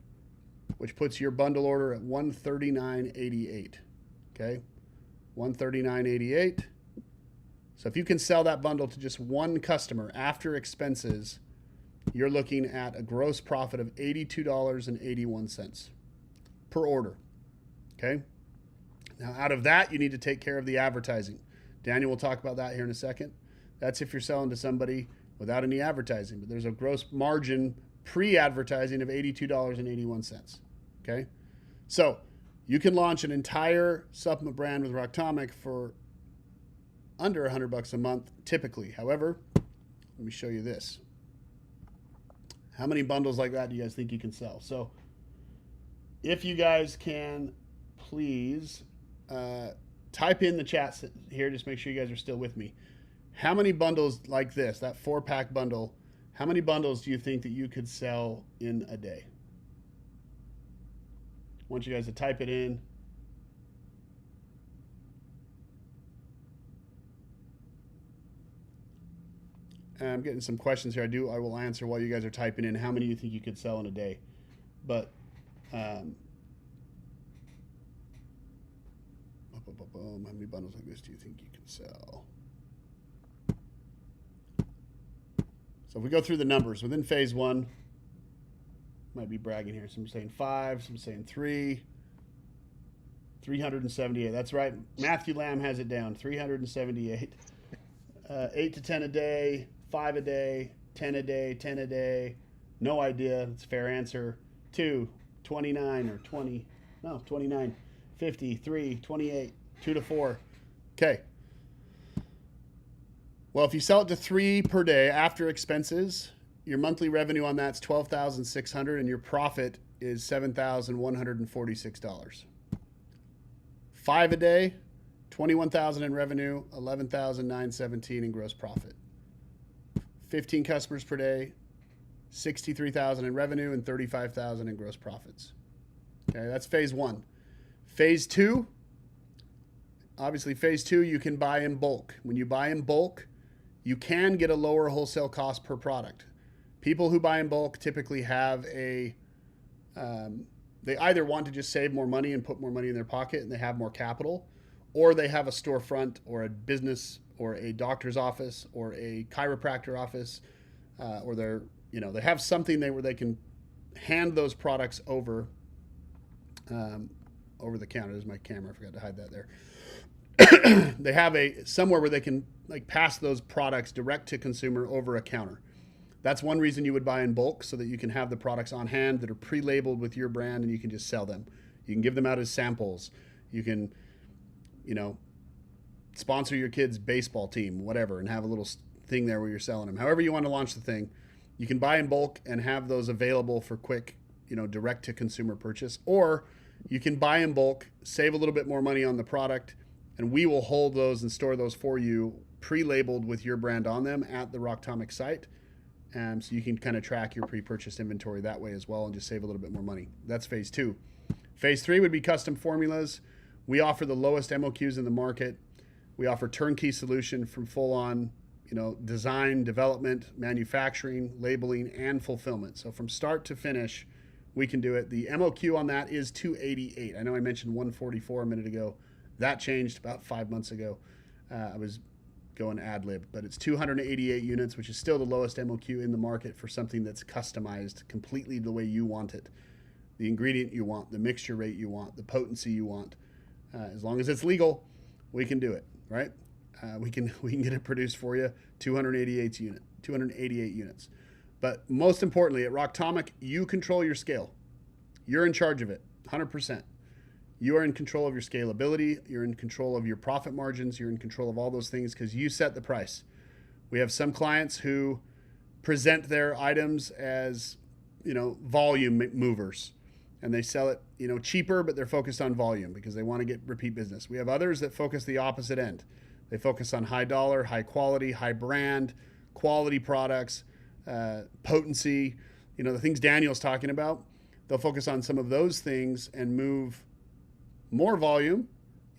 which puts your bundle order at $139.88. Okay, $139.88. So if you can sell that bundle to just one customer after expenses, you're looking at a gross profit of $82.81 per order. Okay. Now, out of that, you need to take care of the advertising. Daniel will talk about that here in a second. That's if you're selling to somebody without any advertising, but there's a gross margin pre-advertising of $82.81. Okay. So you can launch an entire supplement brand with Rocktomic for under $100 a month typically. However, let me show you this. How many bundles like that do you guys think you can sell? So if you guys can please type in the chat here, just make sure you guys are still with me. How many bundles like this, that 4-pack bundle, how many bundles do you think that you could sell in a day? I want you guys to type it in. I'm getting some questions here. I will answer while you guys are typing in how many you think you could sell in a day. But how many bundles like this do you think you can sell? So if we go through the numbers within phase 1, might be bragging here. Some saying 5, some saying 3, 378. That's right. Matthew Lamb has it down. 378. 8 to 10 a day. 5 a day, 10 a day, 10 a day. No idea. That's a fair answer. 2, 29 or 20. No, 29. 50, 3, 28, 2 to 4. Okay. Well, if you sell it to 3 per day after expenses, your monthly revenue on that's $12,600 and your profit is $7,146. 5 a day, $21,000 in revenue, $11,917 in gross profit. 15 customers per day, $63,000 in revenue and $35,000 in gross profits. Okay, that's phase 1. Phase 2, obviously phase 2, you can buy in bulk. When you buy in bulk, you can get a lower wholesale cost per product. People who buy in bulk typically have a They either want to just save more money and put more money in their pocket and they have more capital, or they have a storefront or a business or a doctor's office or a chiropractor office, or they have something where they can hand those products over the counter. There's my camera. I forgot to hide that there. They have somewhere where they can pass those products direct to consumer over a counter. That's one reason you would buy in bulk, so that you can have the products on hand that are pre-labeled with your brand and you can just sell them. You can give them out as samples. You can, sponsor your kid's baseball team, whatever, and have a little thing there where you're selling them. However you want to launch the thing, you can buy in bulk and have those available for quick, direct to consumer purchase. Or you can buy in bulk, save a little bit more money on the product, and we will hold those and store those for you pre-labeled with your brand on them at the Rocktomic site. So you can kind of track your pre-purchased inventory that way as well and just save a little bit more money. That's phase 2. Phase 3 would be custom formulas. We offer the lowest MOQs in the market. We offer turnkey solution from full on, design, development, manufacturing, labeling, and fulfillment. So from start to finish, we can do it. The MOQ on that is $288. I know I mentioned $144 a minute ago. That changed about 5 months ago. I was going ad lib, but it's 288 units, which is still the lowest MOQ in the market for something that's customized completely the way you want it. The ingredient you want, the mixture rate you want, the potency you want. As long as it's legal, we can do it, right? We can get it produced for you. 288 units. But most importantly, at Rocktomic, you control your scale. You're in charge of it, 100%. You are in control of your scalability. You're in control of your profit margins. You're in control of all those things because you set the price. We have some clients who present their items as, volume movers, and they sell it, cheaper, but they're focused on volume because they want to get repeat business. We have others that focus the opposite end. They focus on high dollar, high quality, high brand, quality products, potency, the things Daniel's talking about. They'll focus on some of those things and move more volume,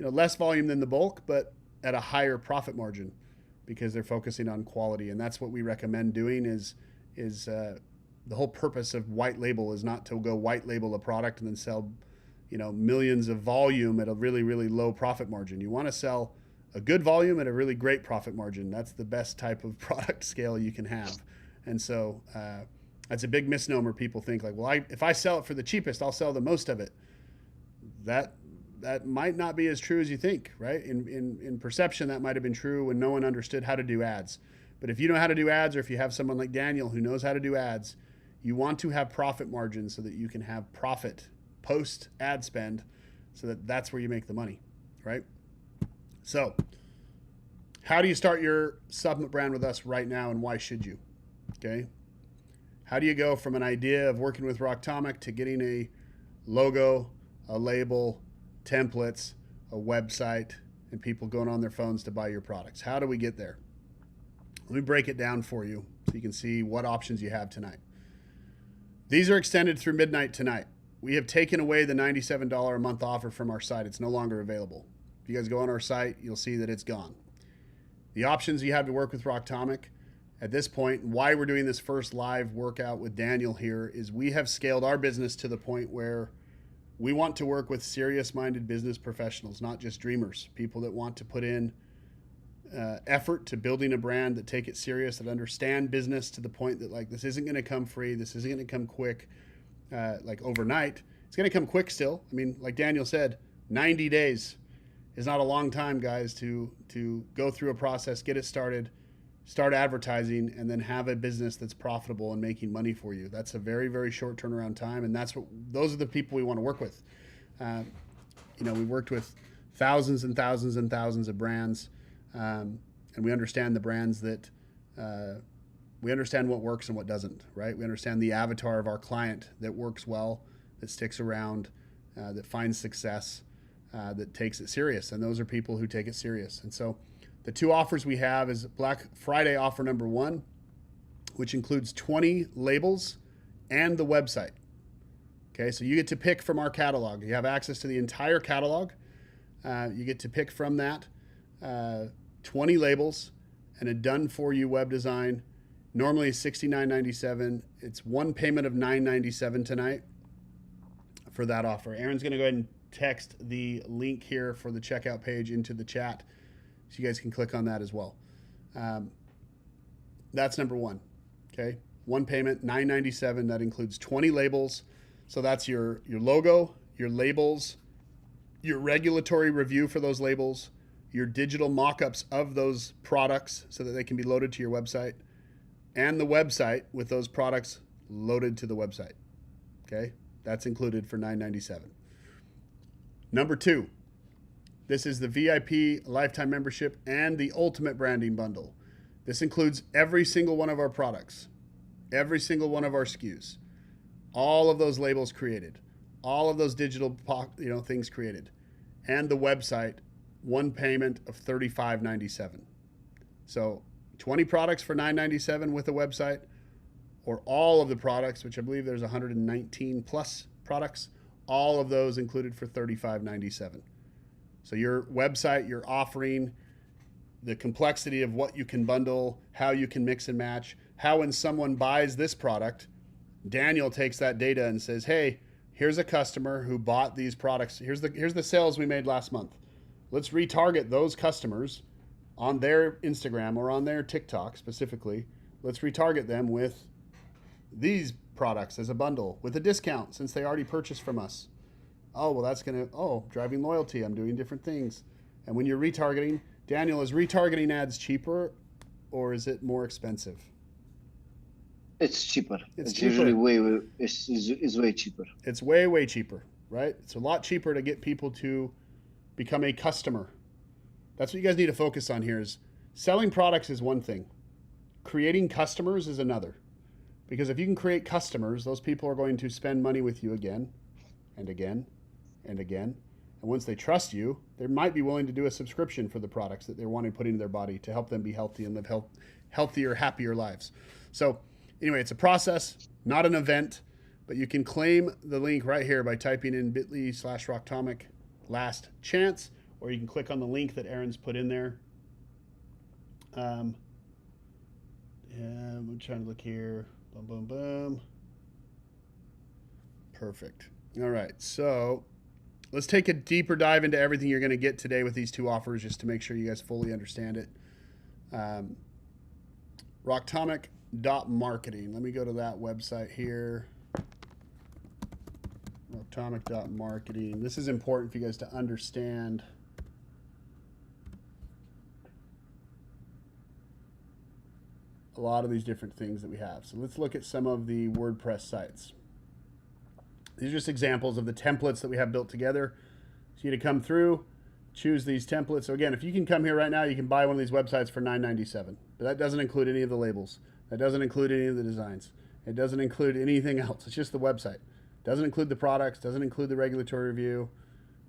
less volume than the bulk, but at a higher profit margin because they're focusing on quality. And that's what we recommend doing is the whole purpose of white label is not to go white label a product and then sell, millions of volume at a really, really low profit margin. You want to sell a good volume at a really great profit margin. That's the best type of product scale you can have. And so that's a big misnomer. People think if I sell it for the cheapest, I'll sell the most of it. That might not be as true as you think, right? In perception, that might have been true when no one understood how to do ads. But if you know how to do ads, or if you have someone like Daniel who knows how to do ads, you want to have profit margins so that you can have profit post ad spend, so that's where you make the money, right? So how do you start your supplement brand with us right now, and why should you? Okay. How do you go from an idea of working with Rocktomic to getting a logo, a label, templates, a website, and people going on their phones to buy your products? How do we get there? Let me break it down for you so you can see what options you have tonight. These are extended through midnight tonight. We have taken away the $97 a month offer from our site. It's no longer available. If you guys go on our site, you'll see that it's gone. The options you have to work with Rocktomic at this point, and why we're doing this first live workout with Daniel here, is we have scaled our business to the point where we want to work with serious-minded business professionals, not just dreamers, people that want to put in effort to building a brand, that take it serious, that understand business to the point that this isn't going to come free, this isn't going to come quick, overnight. It's going to come quick still. I mean, like Daniel said, 90 days is not a long time, guys, to go through a process, get it started, start advertising, and then have a business that's profitable and making money for you. That's a very, very short turnaround time, and those are the people we want to work with. We've worked with thousands and thousands and thousands of brands, and we understand the brands that we understand what works and what doesn't, right? We understand the avatar of our client that works well, that sticks around, that finds success, that takes it serious. And those are people who take it serious. And so the two offers we have is Black Friday offer number 1, which includes 20 labels and the website. Okay, so you get to pick from our catalog. You have access to the entire catalog. You get to pick from that 20 labels and a done-for-you web design. Normally $69.97. It's one payment of $9.97 tonight. for that offer. Aaron's going to go ahead and text the link here for the checkout page into the chat, so you guys can click on that as well. That's number one. Okay, one payment, $9.97. That includes 20 labels. So that's your logo, your labels, your regulatory review for those labels, your digital mock-ups of those products so that they can be loaded to your website, and the website with those products loaded to the website. Okay, that's included for $9.97. Number two, this is the VIP lifetime membership and the ultimate branding bundle. This includes every single one of our products, every single one of our SKUs, all of those labels created, all of those digital things created, and the website, one payment of $35.97. So 20 products for $9.97 with a website, or all of the products, which I believe there's 119 plus products, all of those included for $35.97. So your website, your offering, the complexity of what you can bundle, how you can mix and match, how when someone buys this product, Daniel takes that data and says, hey, here's a customer who bought these products. Here's the sales we made last month. Let's retarget those customers on their Instagram or on their TikTok specifically. Let's retarget them with these products as a bundle with a discount since they already purchased from us. Oh, well, that's going to, driving loyalty. I'm doing different things. And when you're retargeting, Daniel, is retargeting ads cheaper or is it more expensive? It's cheaper. It's cheaper. Usually it's way cheaper. It's way, way cheaper, right? It's a lot cheaper to get people to become a customer. That's what you guys need to focus on here. Is selling products is one thing. Creating customers is another. Because if you can create customers, those people are going to spend money with you again and again and again. And once they trust you, they might be willing to do a subscription for the products that they're wanting to put into their body to help them be healthy and live healthier, happier lives. So anyway, it's a process, not an event, but you can claim the link right here by typing in bit.ly/Rocktomic last chance, or you can click on the link that Aaron's put in there. I'm trying to look here. Boom, boom, boom. Perfect. All right, so let's take a deeper dive into everything you're going to get today with these two offers, just to make sure you guys fully understand it. Rocktomic.marketing. Let me go to that website here. Rocktomic.marketing. This is important for you guys to understand. A lot of these different things that we have. So let's look at some of the WordPress sites. These are just examples of the templates that we have built together. So you need to come through, choose these templates. So again, if you can come here right now, you can buy one of these websites for $9.97. But that doesn't include any of the labels. That doesn't include any of the designs. It doesn't include anything else. It's just the website. Doesn't include the products, doesn't include the regulatory review,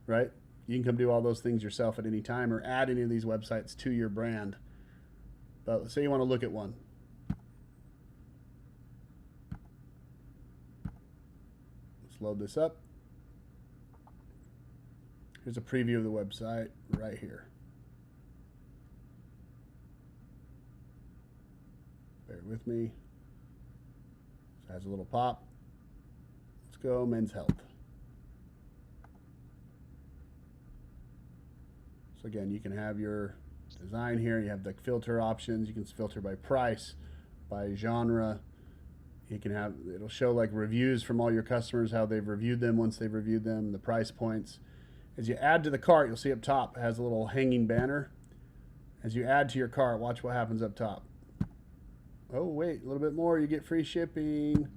right? You can come do all those things yourself at any time or add any of these websites to your brand. But let's say you want to look at one. Let's load this up. Here's a preview of the website right here. Bear with me. It has a little pop. Let's go men's health. So again, you can have your design here. You have the filter options. You can filter by price, by genre. You can have, it'll show like reviews from all your customers, how they've reviewed them once they've reviewed them, the price points. As you add to the cart, you'll see up top, it has a little hanging banner. As you add to your cart, watch what happens up top. Oh, wait, a little bit more, you get free shipping.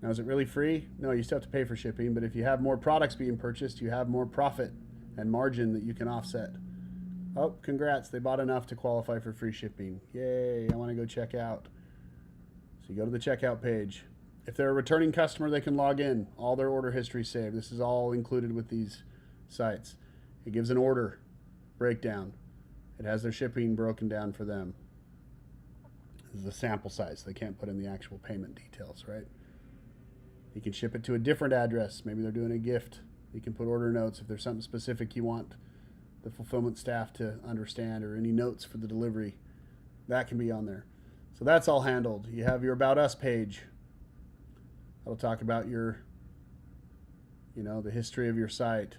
Now, is it really free? No, you still have to pay for shipping, but if you have more products being purchased, you have more profit and margin that you can offset. Oh, congrats, they bought enough to qualify for free shipping. Yay, I want to go check out. So you go to the checkout page. If they're a returning customer, they can log in. All their order history saved. This is all included with these sites. It gives an order breakdown. It has their shipping broken down for them. This is a sample size. They can't put in the actual payment details, right? You can ship it to a different address. Maybe they're doing a gift. You can put order notes if there's something specific you want the fulfillment staff to understand, or any notes for the delivery. That can be on there. So that's all handled. You have your About Us page. That'll talk about your the history of your site,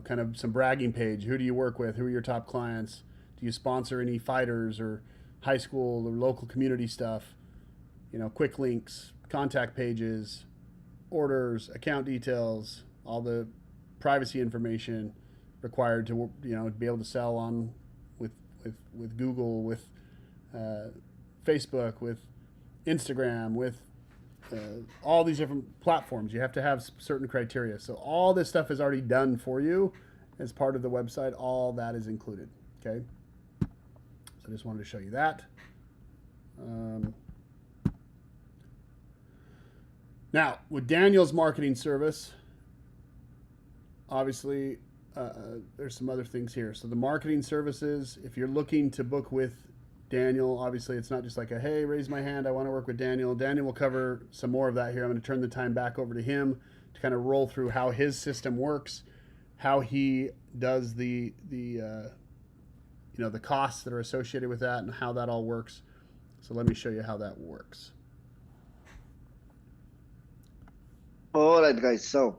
kind of some bragging page. Who do you work with? Who are your top clients? Do you sponsor any fighters or high school or local community stuff? Quick links, contact pages, orders, account details, all the privacy information required to be able to sell on with Google, with Facebook, with Instagram, with all these different platforms. You have to have certain criteria. So all this stuff is already done for you as part of the website. All that is included. Okay. So I just wanted to show you that. Now, with Daniel's marketing service, obviously, there's some other things here. So the marketing services, if you're looking to book with Daniel, obviously it's not just like hey, raise my hand, I want to work with Daniel. Daniel will cover some more of that here. I'm going to turn the time back over to him to kind of roll through how his system works, how he does the costs that are associated with that and how that all works. So let me show you how that works. All right, guys. So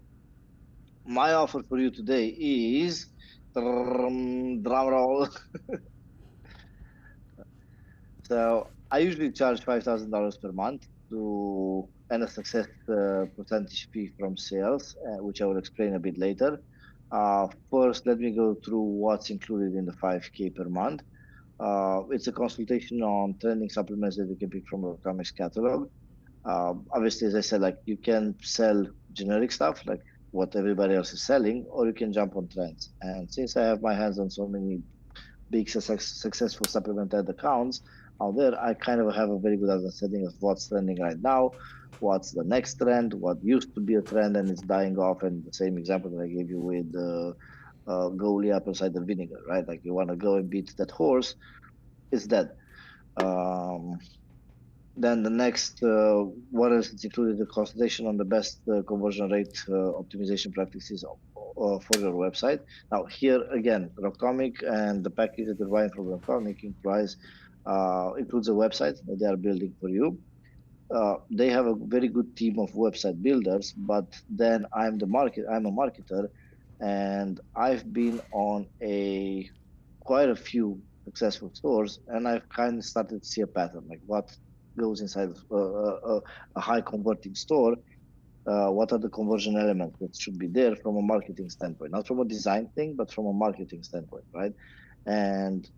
my offer for you today is drum roll. So I usually charge $5,000 per month to and a success percentage fee from sales, which I will explain a bit later. First, let me go through what's included in the 5K per month. It's a consultation on trending supplements that you can pick from Rocktomic's catalog. Obviously, as I said, like you can sell generic stuff like what everybody else is selling, or you can jump on trends. And since I have my hands on so many big successful supplement ad accounts out there, I kind of have a very good understanding of what's trending right now, what's the next trend, what used to be a trend and it's dying off. And the same example that I gave you with Goalie apple cider vinegar, right? Like you want to go and beat that horse, it's dead. Then the next, what else is included? The consultation on the best conversion rate optimization practices for your website. Now here again, Rocktomic and the package that you're buying from Rocktomic includes a website that they are building for you. They have a very good team of website builders, but then I'm a marketer, and I've been on quite a few successful stores, and I've kind of started to see a pattern, like what goes inside a high converting store. What are the conversion elements that should be there from a marketing standpoint, not from a design thing, but from a marketing standpoint, right? And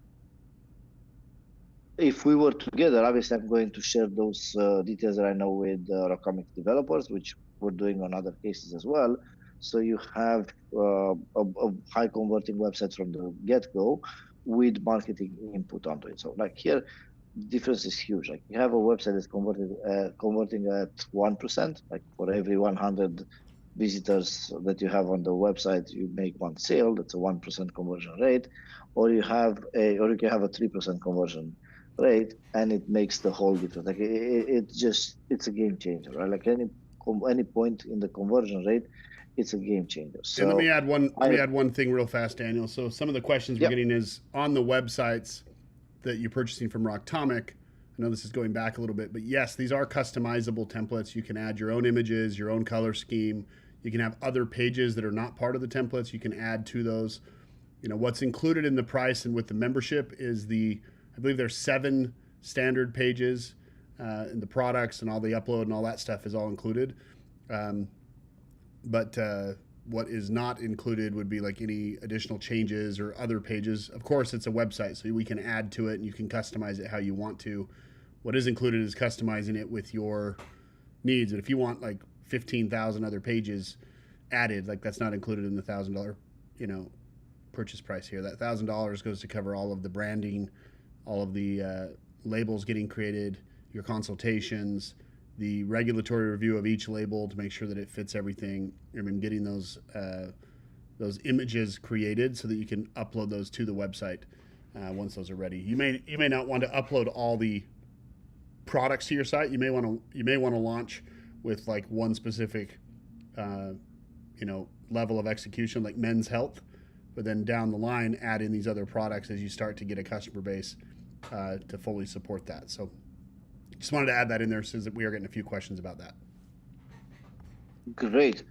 if we were together, obviously I'm going to share those details that I know with Rocktomic developers, which we're doing on other cases as well. So you have a high converting website from the get-go with marketing input onto it. So like here, difference is huge. Like you have a website that's converting at 1%. Like for every 100 visitors that you have on the website, you make one sale. That's a 1% conversion rate. Or you can have a 3% conversion rate, and it makes the whole difference. Like it's a game changer, right? Like any point in the conversion rate, it's a game changer. So and let me add one thing real fast, Daniel. So some of the questions we're getting is on the websites that you're purchasing from Rocktomic. I know this is going back a little bit, but yes, these are customizable templates. You can add your own images, your own color scheme. You can have other pages that are not part of the templates. You can add to those. What's included in the price and with the membership is I believe there's 7 standard pages, and the products and all the upload and all that stuff is all included. But what is not included would be like any additional changes or other pages. Of course, it's a website, so we can add to it and you can customize it how you want to. What is included is customizing it with your needs. And if you want like 15,000 other pages added, like that's not included in the $1,000, purchase price here. That $1,000 goes to cover all of the branding, all of the labels getting created, your consultations, the regulatory review of each label to make sure that it fits everything. I mean, getting those images created so that you can upload those to the website once those are ready. You may not want to upload all the products to your site. You may want to launch with like one specific level of execution, like men's health, but then down the line add in these other products as you start to get a customer base to fully support that. So just wanted to add that in there since we are getting a few questions about that. Great.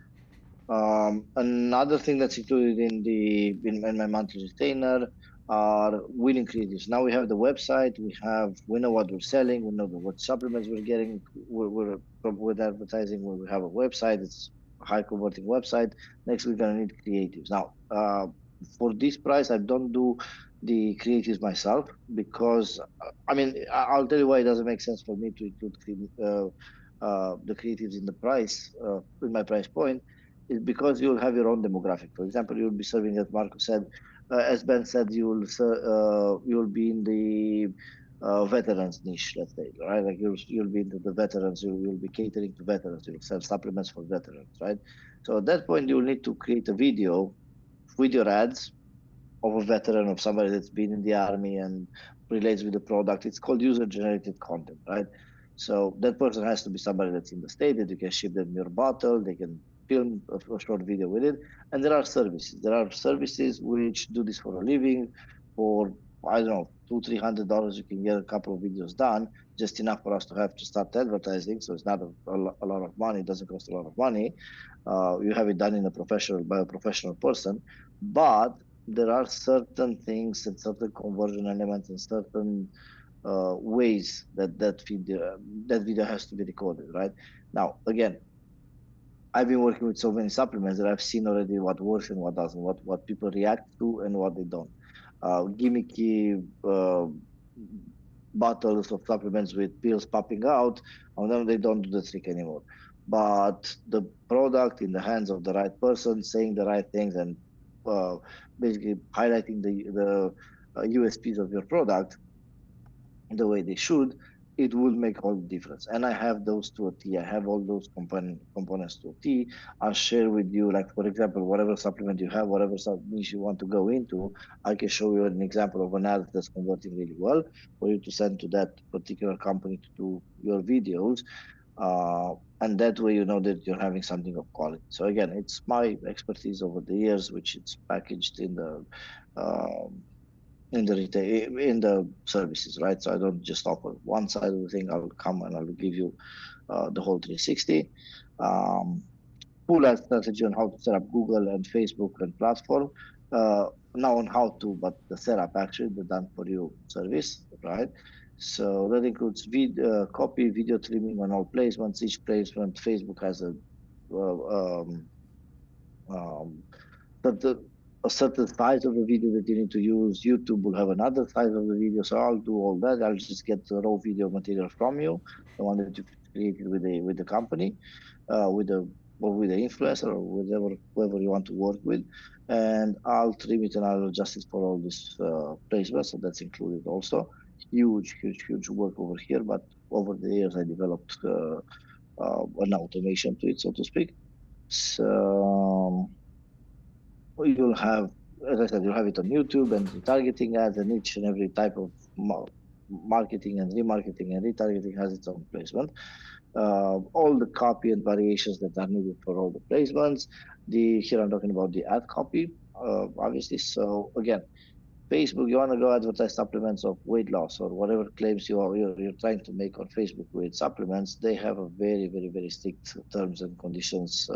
Another thing that's included in my monthly retainer are winning creatives. Now we have the website. We know what we're selling. We know what supplements we're getting. With advertising. We have a website. It's a high converting website. Next, we're gonna need creatives. Now, for this price, I don't do the creatives myself because I mean I'll tell you why it doesn't make sense for me to include the creatives in the price in my price point is because you'll have your own demographic. For example, you'll be serving, as Marco said, as Ben said, you'll be in the veterans niche, let's say, right? Like you'll be into the veterans. You'll be catering to veterans. You'll sell supplements for veterans, right? So at that point, you'll need to create a video with your ads of a veteran, of somebody that's been in the army and relates with the product. It's called user generated content, right? So that person has to be somebody that's in the state that you can ship them your bottle, they can film a short video with it. And there are services. There are services which do this for a living. For I don't know, $200-300, you can get a couple of videos done, just enough for us to have to start advertising. So it's not a lot of money. It doesn't cost a lot of money. You have it done in a professional by a professional person, but there are certain things and certain conversion elements and certain ways that video has to be recorded. Right now, again, I've been working with so many supplements that I've seen already what works and what doesn't, what people react to and what they don't. Gimmicky bottles of supplements with pills popping out, and then they don't do the trick anymore. But the product in the hands of the right person, saying the right things, and uh, basically highlighting the USPs of your product the way they should, it will make all the difference. And I have those to a T. I have all those components to a T. I'll share with you, like for example, whatever supplement you have, whatever sub niche you want to go into, I can show you an example of an ad that's converting really well for you to send to that particular company to do your videos. And that way you know that you're having something of quality. So again, it's my expertise over the years, which it's packaged um, in the retail in the services, right? So I don't just offer one side of the thing. I'll come and I'll give you the whole 360. Um, Full ad strategy on how to set up Google and Facebook and platform. Now on how to, but the setup actually the done for you service, right? So that includes copy, video trimming on all placements. Each placement, Facebook has uh, um, um, certain a certain size of the video that you need to use. YouTube will have another size of the video, so I'll do all that. I'll just get the raw video material from you, the one that you've created with the company, with the or with the influencer or whoever you want to work with, and I'll trim it and I'll adjust it for all this placement. So that's included also. Huge work over here, but over the years I developed an automation to it, so to speak. So you'll have, as I said, you'll have it on YouTube and retargeting ads, and each and every type of marketing and remarketing and retargeting has its own placement. All the copy and variations that are needed for all the placements. Here I'm talking about the ad copy, obviously. So again, Facebook, you want to go advertise supplements of weight loss or whatever claims you're trying to make on Facebook with supplements, they have a very strict terms and conditions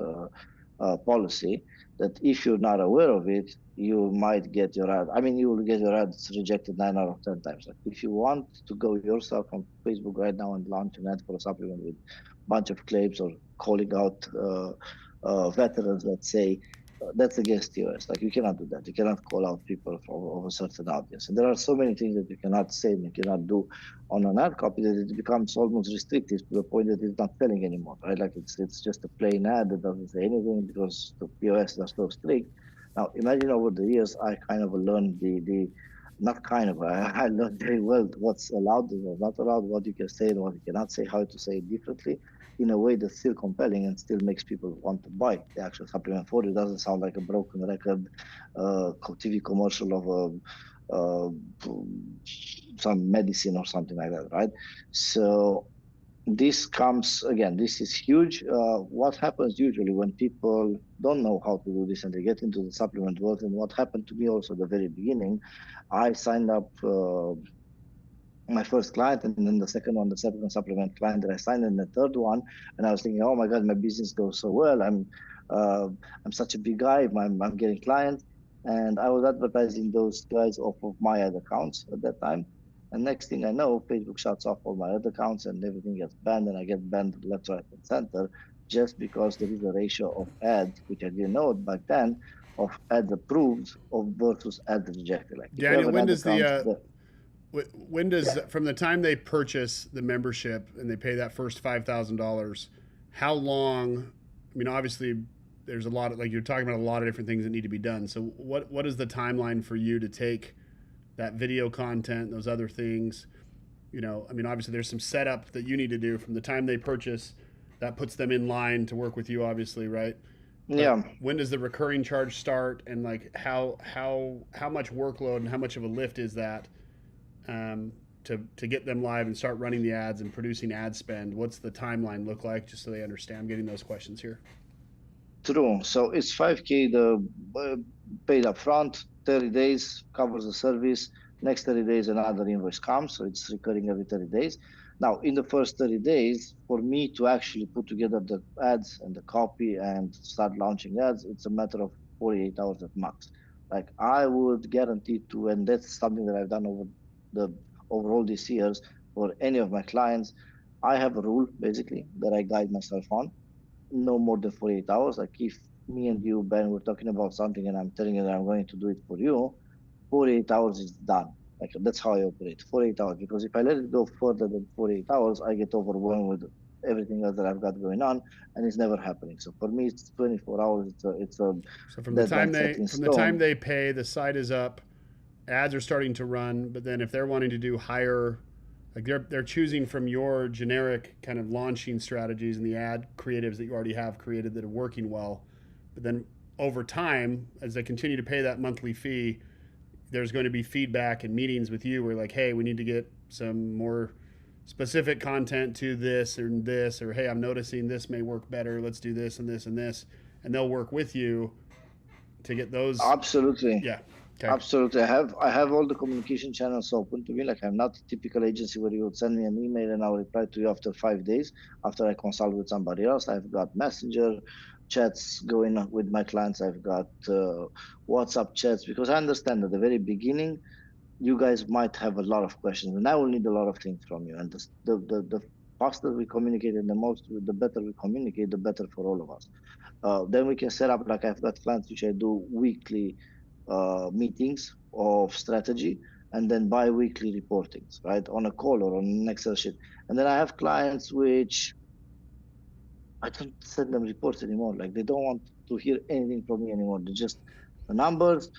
policy that if you're not aware of it, you might get your ad. I mean, you will get your ads rejected 9 out of 10 times. Like if you want to go yourself on Facebook right now and launch an ad for a supplement with a bunch of claims or calling out veterans, let's say, that's against US. Like you cannot do that. You cannot call out people of a certain audience. And there are so many things that you cannot say and you cannot do on an ad copy that it becomes almost restrictive to the point that it's not selling anymore, right? Like it's just a plain ad that doesn't say anything because the POS is so strict. Now imagine over the years I kind of learned the not kind of I learned very well what's allowed and what's not allowed, what you can say and what you cannot say, how to say it differently in a way that's still compelling and still makes people want to buy the actual supplement for you. It doesn't sound like a broken record TV commercial of some medicine or something like that, right? So this comes again, this is huge. What happens usually when people don't know how to do this and they get into the supplement world, and what happened to me also at the very beginning, I signed up my first client, and then the second one, the second supplement client that I signed, and the third one, and I was thinking, oh my god, my business goes so well. I'm such a big guy. I'm getting clients, and I was advertising those guys off of my ad accounts at that time. And next thing I know, Facebook shuts off all my ad accounts and everything gets banned, and I get banned left, right, and center just because there is a ratio of ads, which I didn't know back then, of ads approved of versus ads rejected. Like if you have Daniel, an ad account, when does from the time they purchase the membership and they pay that first $5,000, how long? I mean, obviously, there's a lot of, like, you're talking about a lot of different things that need to be done. So what is the timeline for you to take that video content, those other things? I mean, obviously, there's some setup that you need to do from the time they purchase. That puts them in line to work with you, obviously, right? But yeah. when does the recurring charge start, and like how much workload and how much of a lift is that, to get them live and start running the ads and producing ad spend? What's the timeline look like, just so they understand? I'm getting those questions here. True. So it's 5K the paid up front, 30 days covers the service. Next 30 days, another invoice comes. So it's recurring every 30 days. Now, in the first 30 days, for me to actually put together the ads and the copy and start launching ads, it's a matter of 48 hours at max. Like I would guarantee to, and that's something that I've done the over all these years for any of my clients. I have a rule basically that I guide myself on no more than 48 hours. Like if me and you, Ben, we're talking about something and I'm telling you that I'm going to do it for you, 48 hours is done. Like that's how I operate, 48 hours. Because if I let it go further than 48 hours, I get overwhelmed with everything else that I've got going on, and it's never happening. So for me, it's 24 hours. It's a So deadline set in from the time stone. they pay, the site is up, ads are starting to run. But then if they're wanting to do higher, like they're choosing from your generic kind of launching strategies and the ad creatives that you already have created that are working well. But then over time, as they continue to pay that monthly fee, there's going to be feedback and meetings with you where, like, hey, we need to get some more specific content to this, or hey, I'm noticing this may work better. Let's do this and this and this. And they'll work with you to get those. Absolutely. Yeah. Okay. Absolutely. I have all the communication channels open to me. Like I'm not a typical agency where you would send me an email and I'll reply to you after 5 days after I consult with somebody else. I've got messenger chats going on with my clients. I've got WhatsApp chats because I understand at the very beginning you guys might have a lot of questions and I will need a lot of things from you. And the faster we communicate and the most the better we communicate, the better for all of us. Then we can set up, like I've got clients which I do weekly meetings of strategy and then bi-weekly reportings, right, on a call or on an Excel sheet. And then I have clients which I don't send them reports anymore. Like they don't want to hear anything from me anymore. They just the numbers.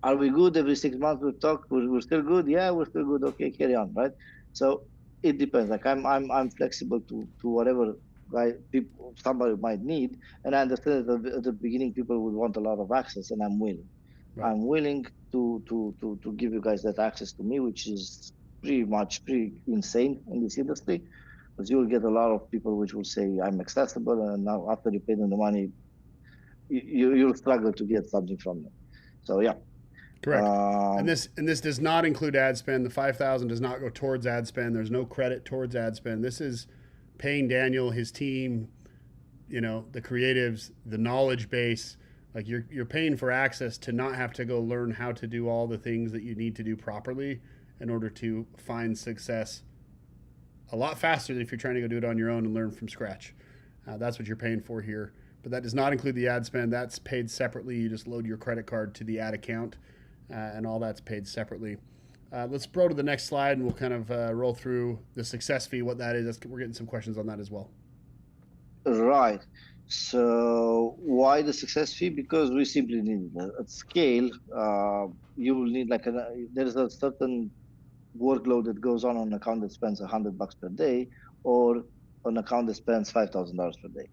Are we good? Every 6 months we talk. We're still good. Yeah, we're still good. Okay, carry on, right? So it depends. Like I'm flexible to whatever people somebody might need, and I understand that at the beginning people would want a lot of access, and I'm willing. Right. I'm willing to give you guys that access to me, which is pretty insane in this industry, because you will get a lot of people which will say I'm accessible, and now after you pay them the money, you'll struggle to get something from them. So yeah. Correct. And Um, this does not include ad spend. The 5,000 does not go towards ad spend. There's no credit towards ad spend. This is paying Daniel, his team, the creatives, the knowledge base. Like you're paying for access to not have to go learn how to do all the things that you need to do properly in order to find success a lot faster than if you're trying to go do it on your own and learn from scratch. That's what you're paying for here. But that does not include the ad spend. That's paid separately. You just load your credit card to the ad account, and all that's paid separately. Let's go to the next slide, and we'll kind of roll through the success fee, what that is. We're getting some questions on that as well. right. So why the success fee? Because we simply need it. At scale. You will need like there's a certain workload that goes on an account that spends $100 per day, or an account that spends $5,000 per day.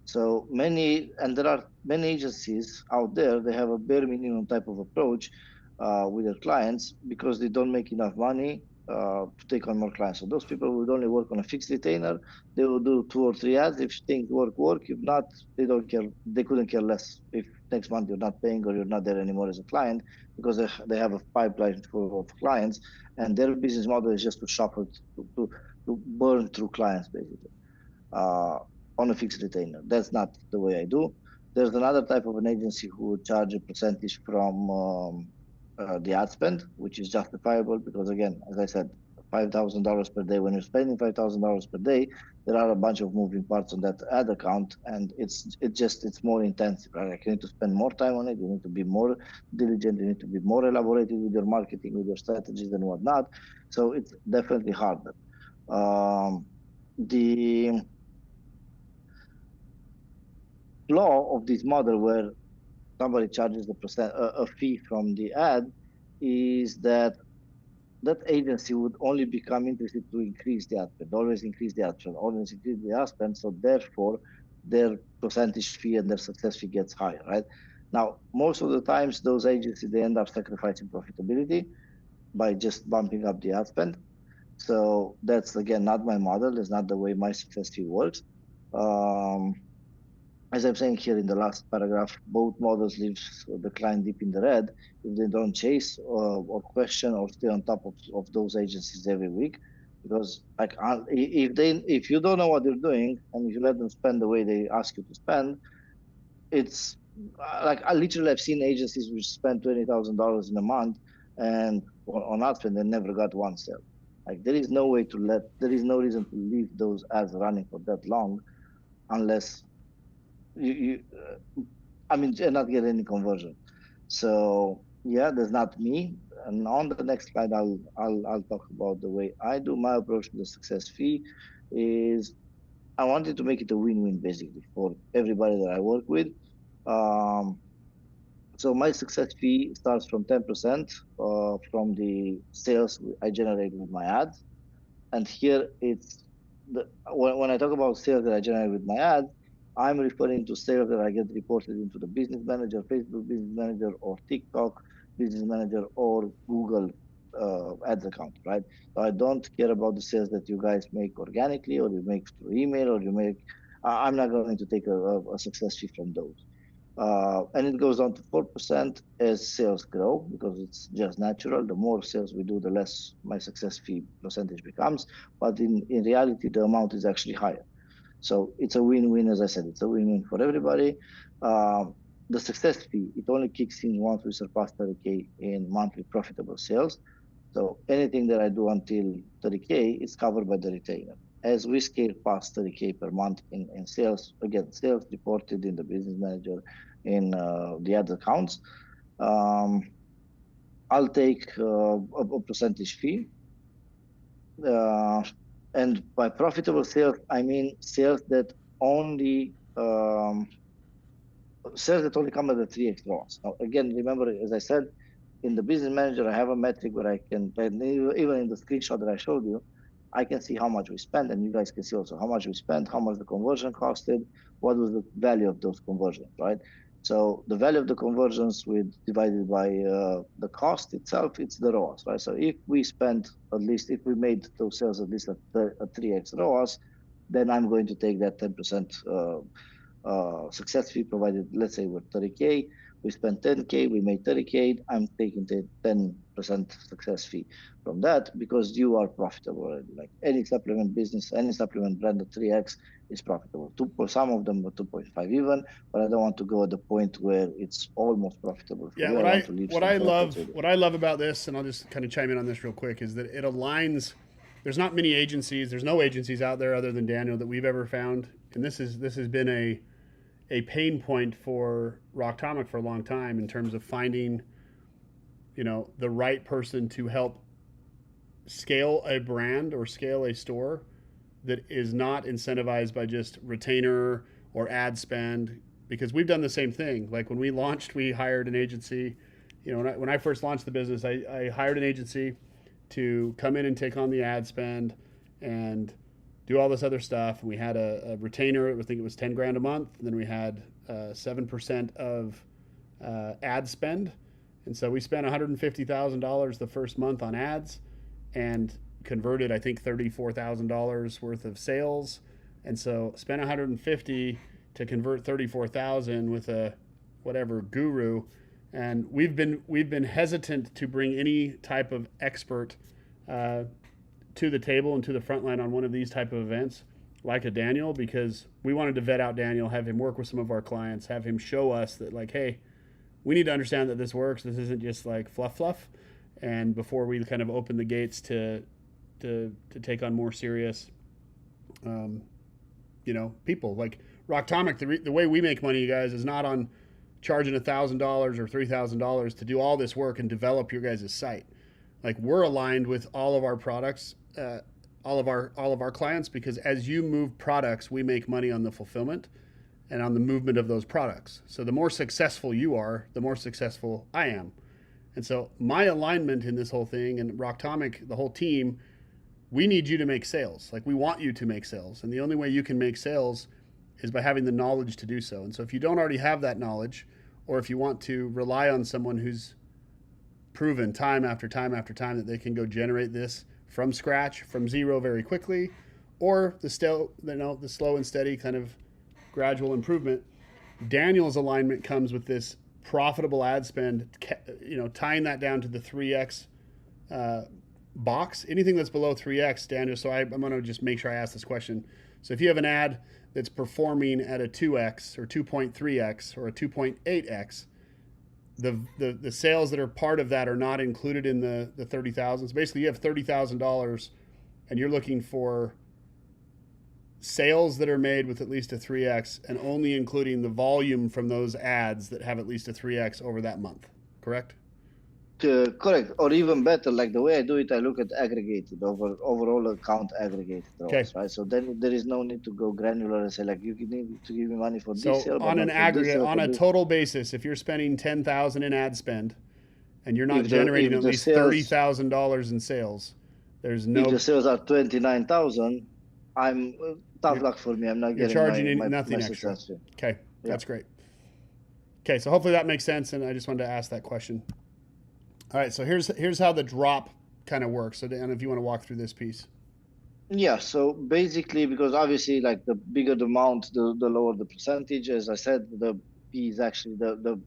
So many, and there are many agencies out there. They have a bare minimum type of approach with their clients because they don't make enough money to take on more clients. So those people would only work on a fixed retainer. They will do 2 or 3 ads. If things work. If not, they don't care. They couldn't care less if next month you're not paying or you're not there anymore as a client, because they have a pipeline full of clients, and their business model is just to shuffle to burn through clients basically. Uh, on a fixed retainer. That's not the way I do. There's another type of an agency who would charge a percentage from the ad spend, which is justifiable because, again, as I said, $5,000 per day. When you're spending $5,000 per day, there are a bunch of moving parts on that ad account, and it's more intensive, right? Like you need to spend more time on it. You need to be more diligent. You need to be more elaborated with your marketing, with your strategies and whatnot. So it's definitely harder. The flaw of this model where somebody charges a fee from the ad is that agency would only become interested to increase the ad spend, always increase the ad spend, always increase the ad spend. So therefore, their percentage fee and their success fee gets higher, right? Now, most of the times, those agencies they end up sacrificing profitability by just bumping up the ad spend. So that's again not my model. It's not the way my success fee works. As I'm saying here in the last paragraph, both models leave the client deep in the red if they don't chase or question or stay on top of those agencies every week. Because like if you don't know what they're doing and if you let them spend the way they ask you to spend, it's like I literally have seen agencies which spend $20,000 in a month and on ad spend and never got one sale. Like there is no way there is no reason to leave those ads running for that long unless you I mean, and not get any conversion. So yeah, that's not me. And on the next slide, I'll talk about the way I do my approach to the success fee. Is I wanted to make it a win-win basically for everybody that I work with. Um, so my success fee starts from 10% from the sales I generate with my ads. And here it's when I talk about sales that I generate with my ads, I'm referring to sales that I get reported into the business manager, Facebook business manager, or TikTok business manager, or Google ads account, right? So I don't care about the sales that you guys make organically, or you make through email, or you make. I'm not going to take a success fee from those. And it goes down to 4% as sales grow because it's just natural. The more sales we do, the less my success fee percentage becomes. But in reality, the amount is actually higher. So it's a win-win, as I said, it's a win-win for everybody. The success fee, it only kicks in once we surpass 30K in monthly profitable sales. So anything that I do until 30K is covered by the retainer. As we scale past 30K per month in sales, again, sales reported in the business manager in the ad accounts, I'll take a percentage fee. And by profitable sales, I mean sales that only come at the 3x ROAS. Now, again, remember, as I said, in the business manager, I have a metric where I can, even in the screenshot that I showed you, I can see how much we spent, and you guys can see also how much we spent, how much the conversion costed, what was the value of those conversions, right? So the value of the conversions with divided by the cost itself, it's the ROAS, right? So if we spent at least, if we made those sales at least at 3x ROAS, then I'm going to take that 10% success fee provided. Let's say we're 30K, we spent 10K, we made 30K. I'm taking the 10% success fee from that because you are profitable already. Like any supplement business, any supplement brand at 3x is profitable. Some of them are 2.5 even, but I don't want to go at the point where it's almost profitable for Yeah, you. I want to leave some profits with it. what I love about this, and I'll just kind of chime in on this real quick, is that it aligns. There's not many agencies. There's no agencies out there other than Daniel that we've ever found, and this has been a pain point for Rocktomic for a long time in terms of finding, the right person to help scale a brand or scale a store that is not incentivized by just retainer or ad spend, because we've done the same thing. Like when we launched, we hired an agency. When I first launched the business, I hired an agency to come in and take on the ad spend and do all this other stuff. And we had a retainer. I think it was 10 grand a month. And then we had 7% of ad spend. And so we spent $150,000 the first month on ads and converted, I think, $34,000 worth of sales. And so spent 150 to convert 34,000 with a whatever guru. And we've been hesitant to bring any type of expert to the table and to the front line on one of these type of events like a Daniel, because we wanted to vet out Daniel, have him work with some of our clients, have him show us that, like, hey, we need to understand that this works. This isn't just like fluff. And before we kind of open the gates to take on more serious, people like Rocktomic, the way we make money, you guys, is not on charging $1,000 or $3,000 to do all this work and develop your guys' site. Like, we're aligned with all of our products, all of our clients, because as you move products, we make money on the fulfillment and on the movement of those products. So the more successful you are, the more successful I am. And so my alignment in this whole thing, and Rocktomic, the whole team, we need you to make sales. Like, we want you to make sales. And the only way you can make sales is by having the knowledge to do so. And so if you don't already have that knowledge, or if you want to rely on someone who's proven time after time after time that they can go generate this from scratch, from zero very quickly, or the slow and steady kind of gradual improvement, Daniel's alignment comes with this profitable ad spend, tying that down to the 3x box. Anything that's below 3x, Daniel, so I'm going to just make sure I ask this question. So if you have an ad that's performing at a 2x or 2.3x or a 2.8x, the sales that are part of that are not included in the 30,000. So basically you have $30,000 and you're looking for sales that are made with at least a 3x, and only including the volume from those ads that have at least a 3x over that month, correct? Correct, or even better, like the way I do it, I look at aggregated overall account aggregated ROAS, okay. Right? So then there is no need to go granular and say, like, you need to give me money for this sale. So on an aggregate, on a total basis, if you're spending $10,000 in ad spend and you're not generating at least $30,000 in sales, there's no. If the sales are 29,000, I'm tough luck for me. I'm not getting charging nothing extra. Okay, that's great. Okay, so hopefully that makes sense, and I just wanted to ask that question. All right, so here's how the drop kind of works. So, Dan, if you want to walk through this piece. Yeah, so basically, because obviously, like, the bigger the amount, the lower the percentage. As I said, the P is actually the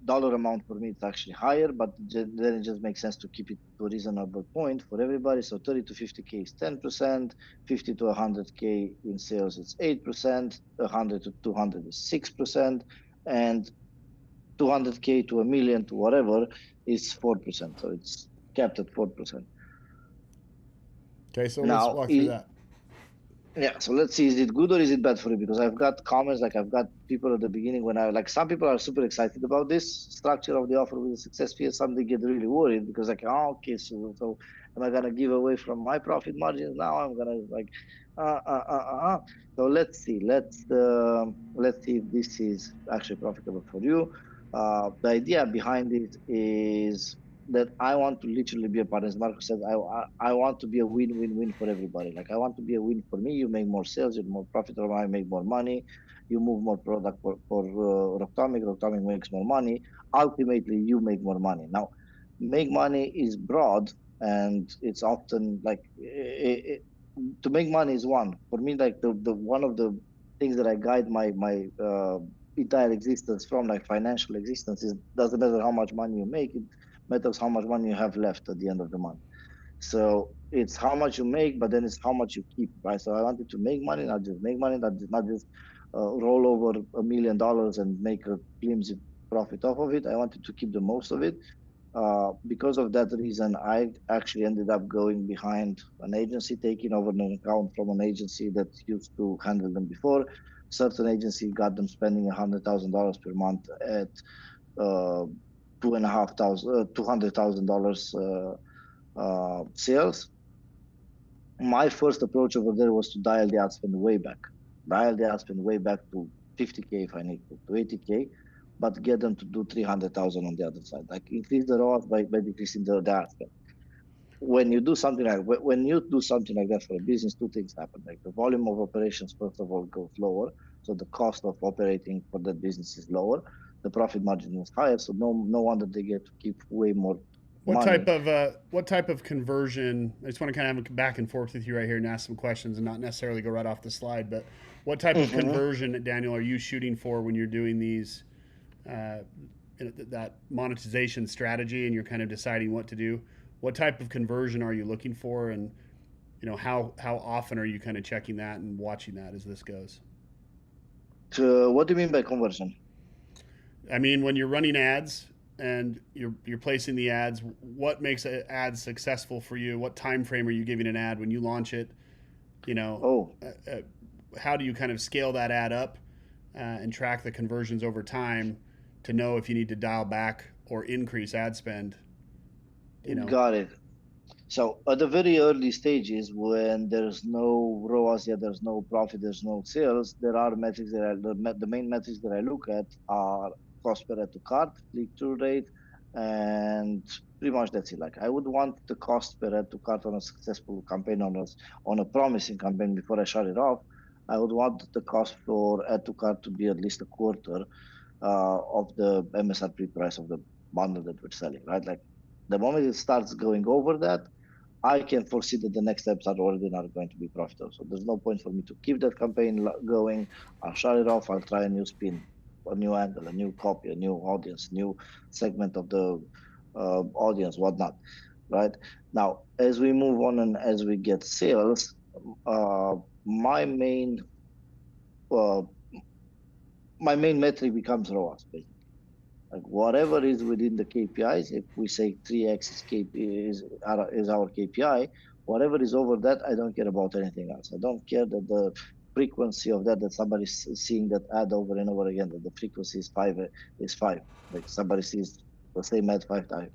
dollar amount for me, it's actually higher, but then it just makes sense to keep it to a reasonable point for everybody. So 30 to 50K is 10%, 50 to 100K in sales, it's 8%, 100 to 200 is 6%, and 200K to a million to whatever is 4%. So it's capped at 4%. Okay, so let's walk through that. Yeah, so let's see, is it good or is it bad for you? Because I've got comments, like, I've got people at the beginning when some people are super excited about this structure of the offer with the success fee, and some they get really worried because, like, oh, okay, so am I gonna give away from my profit margins now? I'm gonna, like, So let's see if this is actually profitable for you. The idea behind it is that I want to literally be a partner. As Marco said, I want to be a win-win-win for everybody. Like, I want to be a win for me. You make more sales, you're more profitable, I make more money. You move more product for Rocktomic. Rocktomic makes more money. Ultimately, you make more money. Now, make money is broad, and it's often like to make money is one. For me, like, the one of the things that I guide my entire existence from, like, financial existence, is doesn't matter how much money you make, it matters how much money you have left at the end of the month. So it's how much you make, but then it's how much you keep, right? So I wanted to make money, not just make money, not just roll over $1 million and make a flimsy profit off of it. I wanted to keep the most of it. Because of that reason, I actually ended up going behind an agency, taking over an account from an agency that used to handle them before. Certain agency got them spending $100,000 per month at $200,000 sales. My first approach over there was to dial the ad spend way back to 50K if I need to 80K, but get them to do 300,000 on the other side. Like, increase the ROAS by decreasing the ad spend. When you do something like that for a business, two things happen. Like, the volume of operations, first of all, goes lower, so the cost of operating for that business is lower. The profit margin is higher, so no wonder they get to keep way more money. What type of conversion? I just want to kind of have a back and forth with you right here and ask some questions, and not necessarily go right off the slide. But what type of conversion, Daniel, are you shooting for when you're doing these that monetization strategy, and you're kind of deciding what to do? What type of conversion are you looking for, and how often are you kind of checking that and watching that as this goes? What do you mean by conversion? I mean, when you're running ads and you're placing the ads, what makes an ad successful for you? What time frame are you giving an ad when you launch it? You know, Oh, how do you kind of scale that ad up and track the conversions over time to know if you need to dial back or increase ad spend? You know, got it. So at the very early stages, when there's no ROAS yet, there's no profit, there's no sales, there are metrics that the main metrics that I look at are cost per add to cart, click-through rate, and pretty much that's it. Like I would want the cost per add to cart on a successful campaign, on a promising campaign before I shut it off. I would want the cost for add to cart to be at least a quarter of the MSRP price of the bundle that we're selling, right? Like the moment it starts going over that, I can foresee that the next steps are already not going to be profitable. So there's no point for me to keep that campaign going. I'll shut it off. I'll try a new spin, a new angle, a new copy, a new audience, new segment of the audience, whatnot. Right now, as we move on and as we get sales, uh, my main uh, my main metric becomes ROAS, basically. Like whatever is within the KPIs, if we say 3x is our KPI, whatever is over that, I don't care about anything else. I don't care that the frequency of that somebody's seeing that ad over and over again, that the frequency is five. Like somebody sees the same ad 5 times.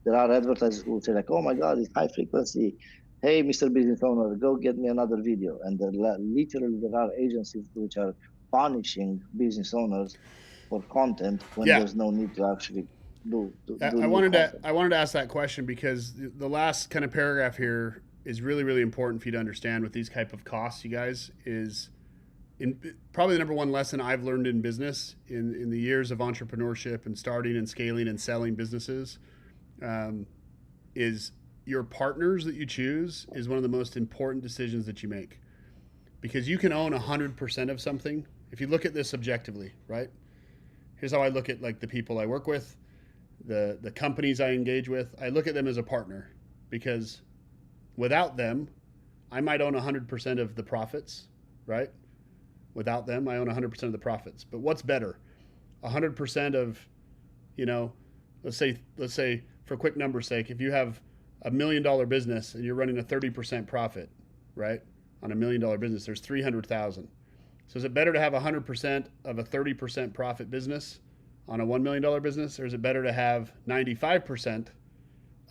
There are advertisers who say like, oh my God, it's high frequency. Hey, Mr. Business Owner, go get me another video. And literally there are agencies which are punishing business owners for content when yeah. there's no need to actually do I new wanted to content. I wanted to ask that question because the last kind of paragraph here is really really important for you to understand with these type of costs, you guys, is probably the number one lesson I've learned in business in the years of entrepreneurship and starting and scaling and selling businesses, um, is your partners that you choose is one of the most important decisions that you make, because you can own 100% of something. If you look at this objectively, right? Here's how I look at like the people I work with, the companies I engage with. I look at them as a partner, because without them, I might own 100% of the profits, right? Without them, I own 100% of the profits. But what's better? 100% of, you know, let's say for quick number's sake, if you have $1 million business and you're running a 30% profit, right? On $1 million business, there's 300,000. So is it better to have 100% of a 30% profit business on a $1 million business, or is it better to have 95%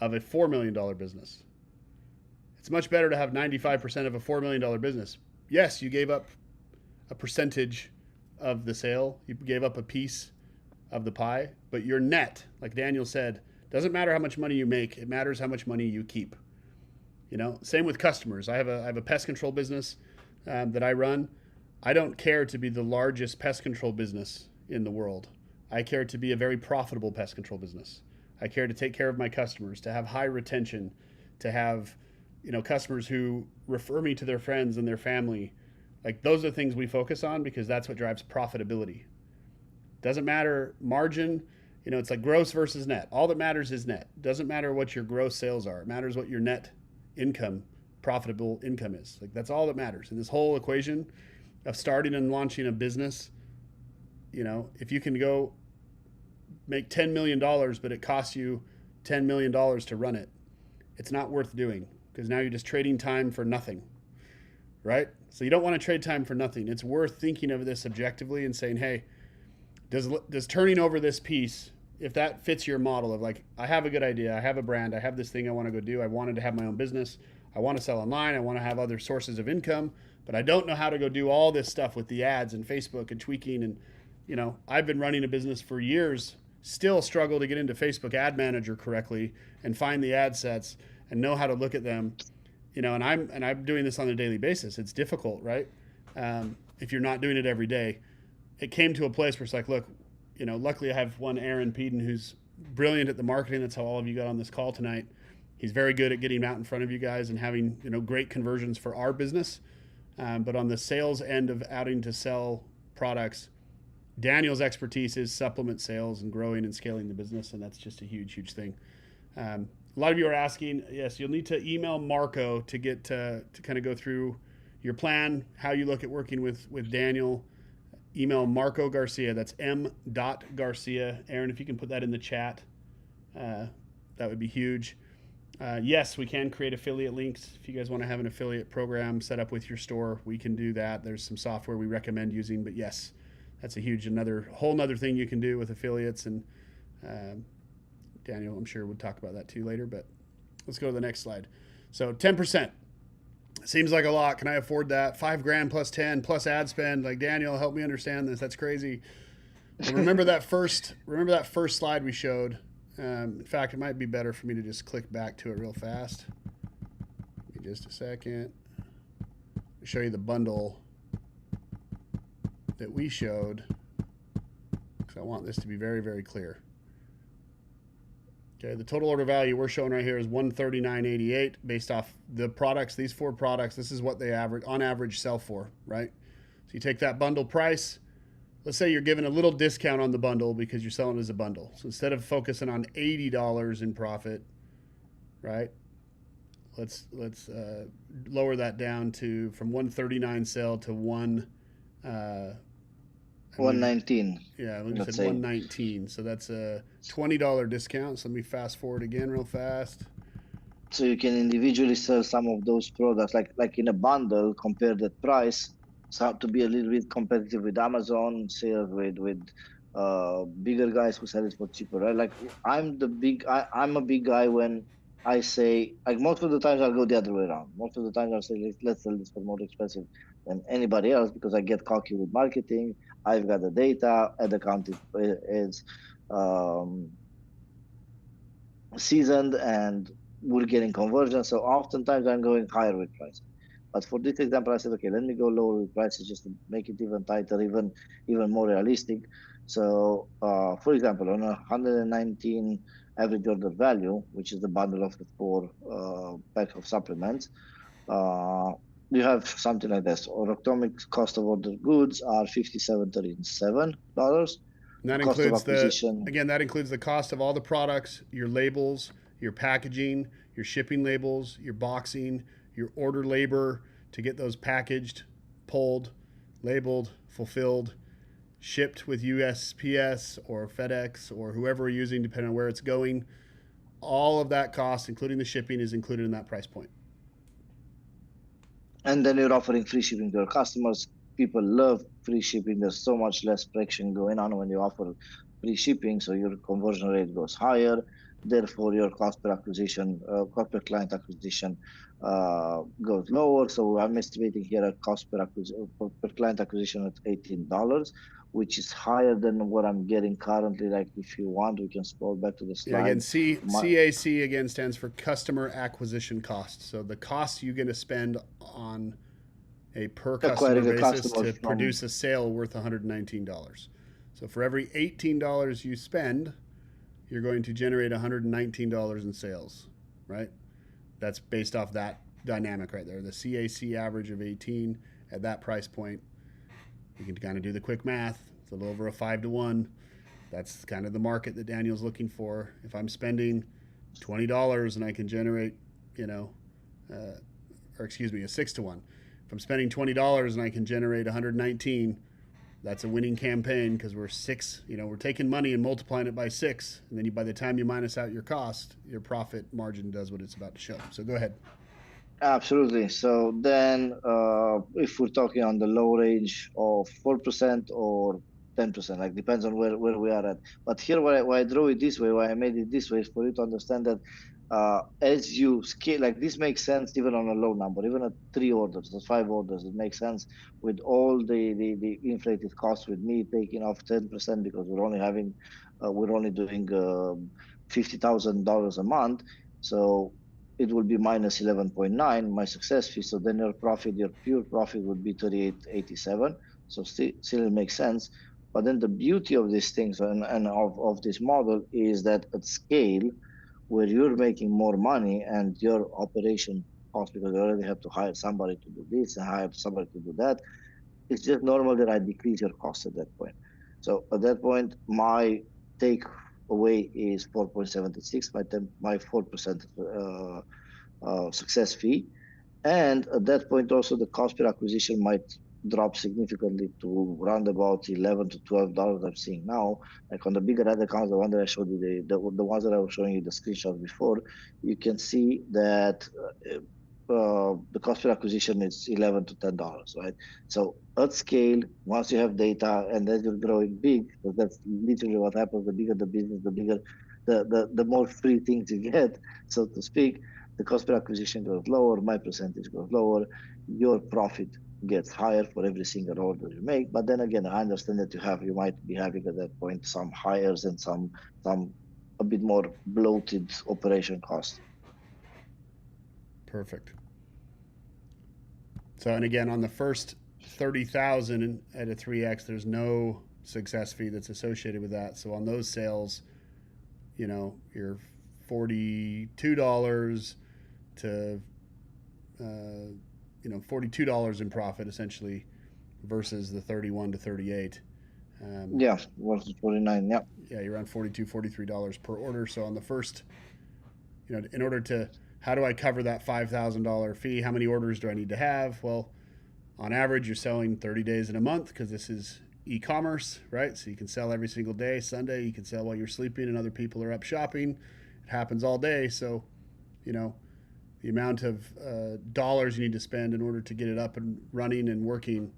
of a $4 million business? It's much better to have 95% of a $4 million business. Yes, you gave up a percentage of the sale, you gave up a piece of the pie, but your net, like Daniel said, doesn't matter how much money you make, it matters how much money you keep. Same with customers. I have a pest control business that I run. I don't care to be the largest pest control business in the world. I care to be a very profitable pest control business. I care to take care of my customers, to have high retention, to have, customers who refer me to their friends and their family. Like those are things we focus on because that's what drives profitability. Doesn't matter margin, it's like gross versus net. All that matters is net. Doesn't matter what your gross sales are. It matters what your net income, profitable income is. Like that's all that matters in this whole equation of starting and launching a business. If you can go make $10 million, but it costs you $10 million to run it, it's not worth doing, because now you're just trading time for nothing, right? So you don't want to trade time for nothing. It's worth thinking of this objectively and saying, hey, does turning over this piece, if that fits your model of like, I have a good idea, I have a brand, I have this thing I want to go do, I wanted to have my own business, I want to sell online, I want to have other sources of income, but I don't know how to go do all this stuff with the ads and Facebook and tweaking. And, I've been running a business for years, still struggle to get into Facebook Ad Manager correctly and find the ad sets and know how to look at them, and I'm doing this on a daily basis. It's difficult, right? If you're not doing it every day. It came to a place where it's like, look, luckily I have one Aaron Peden who's brilliant at the marketing. That's how all of you got on this call tonight. He's very good at getting out in front of you guys and having, great conversions for our business. But on the sales end of adding to sell products, Daniel's expertise is supplement sales and growing and scaling the business. And that's just a huge, huge thing. A lot of you are asking, yes, you'll need to email Marco to get to kind of go through your plan, how you look at working with Daniel. Email Marco Garcia. That's M. Garcia. Aaron, if you can put that in the chat, that would be huge. Yes, we can create affiliate links. If you guys want to have an affiliate program set up with your store, we can do that. There's some software we recommend using, but yes, that's a huge whole nother thing you can do with affiliates. And Daniel, I'm sure, would talk about that too later, but let's go to the next slide. So 10%. Seems like a lot. Can I afford that? $5,000 plus 10 plus ad spend. Like, Daniel, help me understand this. That's crazy. But remember that first slide we showed. In fact, it might be better for me to just click back to it real fast. Give me just a second. I'll show you the bundle that we showed, because I want this to be very, very clear. Okay, the total order value we're showing right here is $139.88 based off the products, these 4 products. This is what they on average sell for, right? So you take that bundle price. Let's say you're giving a little discount on the bundle because you're selling it as a bundle. So instead of focusing on $80 in profit, right? Let's lower that down to from $139 sell to 119. Yeah, we said 119. So that's a $20 discount. So let me fast forward again real fast. So you can individually sell some of those products, like in a bundle, compare that price, so to be a little bit competitive with Amazon, sales with bigger guys who sell it for cheaper, right? Like I'm a big guy when I say, like, most of the times I'll go the other way around. Most of the times I'll say, let's sell this for more expensive than anybody else because I get cocky with marketing. I've got the data, ad account is seasoned, and we're getting conversion. So oftentimes I'm going higher with price. But for this example, I said, okay, let me go lower with prices just to make it even tighter, even more realistic. So, for example, on a 119 average order value, which is the bundle of the 4 pack of supplements, you have something like this. Rocktomic's cost of order goods are $57.37. And that includes that includes the cost of all the products, your labels, your packaging, your shipping labels, your boxing, your order labor to get those packaged, pulled, labeled, fulfilled, shipped with USPS or FedEx or whoever we're using, depending on where it's going. All of that cost, including the shipping, is included in that price point. And then you're offering free shipping to your customers. People love free shipping. There's so much less friction going on when you offer free shipping, so your conversion rate goes higher. Therefore, your cost per client acquisition goes lower. So I'm estimating here a cost per client acquisition at $18, which is higher than what I'm getting currently. Like, if you want, we can scroll back to the slide. Yeah, again, CAC again stands for customer acquisition cost. So the cost you're going to spend on a per customer basis to produce a sale worth $119. So for every $18 you spend, you're going to generate $119 in sales, right? That's based off that dynamic right there. The CAC average of 18 at that price point. You can kind of do the quick math. It's a little over a 5-to-1. That's kind of the market that Daniel's looking for. If I'm spending $20 and I can generate, a 6-to-1. If I'm spending $20 and I can generate 119, that's a winning campaign because we're taking money and multiplying it by 6. And then by the time you minus out your cost, your profit margin does what it's about to show. So go ahead. Absolutely. So then if we're talking on the low range of 4% or 10%, like depends on where we are at. But here, why I drew it this way, why I made it this way, is for you to understand that as you scale, like, this makes sense even on a low number, even at 3 orders, or 5 orders, it makes sense with all the inflated costs, with me taking off 10% because we're only doing $50,000 a month. So it will be minus 11.9, my success fee. So then your pure profit would be 38.87. So still makes sense. But then the beauty of these things and of this model is that at scale, where you're making more money and your operation cost, because you already have to hire somebody to do this and hire somebody to do that, it's just normal that I decrease your cost at that point. So at that point, my take away is 4.76, my 4% success fee. And at that point, also the cost per acquisition might drop significantly to around about $11 to $12 I'm seeing now. Like on the bigger ad accounts, the one that I showed you, the ones that I was showing you the screenshot before, you can see that the cost per acquisition is $11 to $10, right? So at scale, once you have data and then you're growing big, because that's literally what happens. The bigger the business, the bigger the more free things you get, so to speak. The cost per acquisition goes lower, my percentage goes lower, your profit gets higher for every single order you make. But then again, I understand that you might be having at that point some hires and some a bit more bloated operation costs. Perfect. So, and again, on the first 30,000 at a 3x, there's no success fee that's associated with that. So on those sales, you're $42 to $42 in profit essentially versus the 31 to 38. Yeah, versus 49. Yeah. Yeah, you're around $42, $43 per order. So on the first, in order to, how do I cover that $5,000 fee? How many orders do I need to have? Well, on average, you're selling 30 days in a month because this is e-commerce, right? So you can sell every single day. Sunday, you can sell while you're sleeping and other people are up shopping. It happens all day. So, the amount of dollars you need to spend in order to get it up and running and working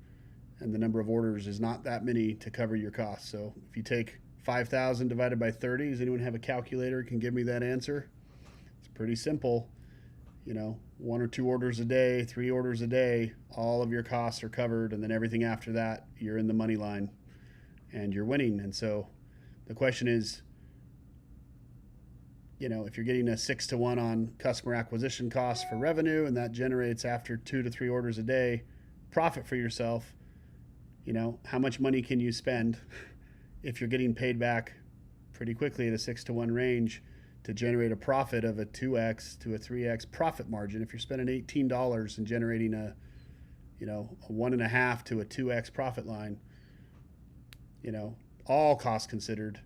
and the number of orders is not that many to cover your costs. So if you take 5,000 divided by 30, does anyone have a calculator can give me that answer? It's pretty simple. 1 or 2 orders a day, 3 orders a day, all of your costs are covered. And then everything after that, you're in the money line and you're winning. And so the question is, if you're getting a 6-to-1 on customer acquisition costs for revenue, and that generates after 2 to 3 orders a day, profit for yourself, how much money can you spend if you're getting paid back pretty quickly at a 6-to-1 range to generate a profit of a 2x to a 3x profit margin? If you're spending $18 and generating a 1.5 to a 2x profit line, all costs considered,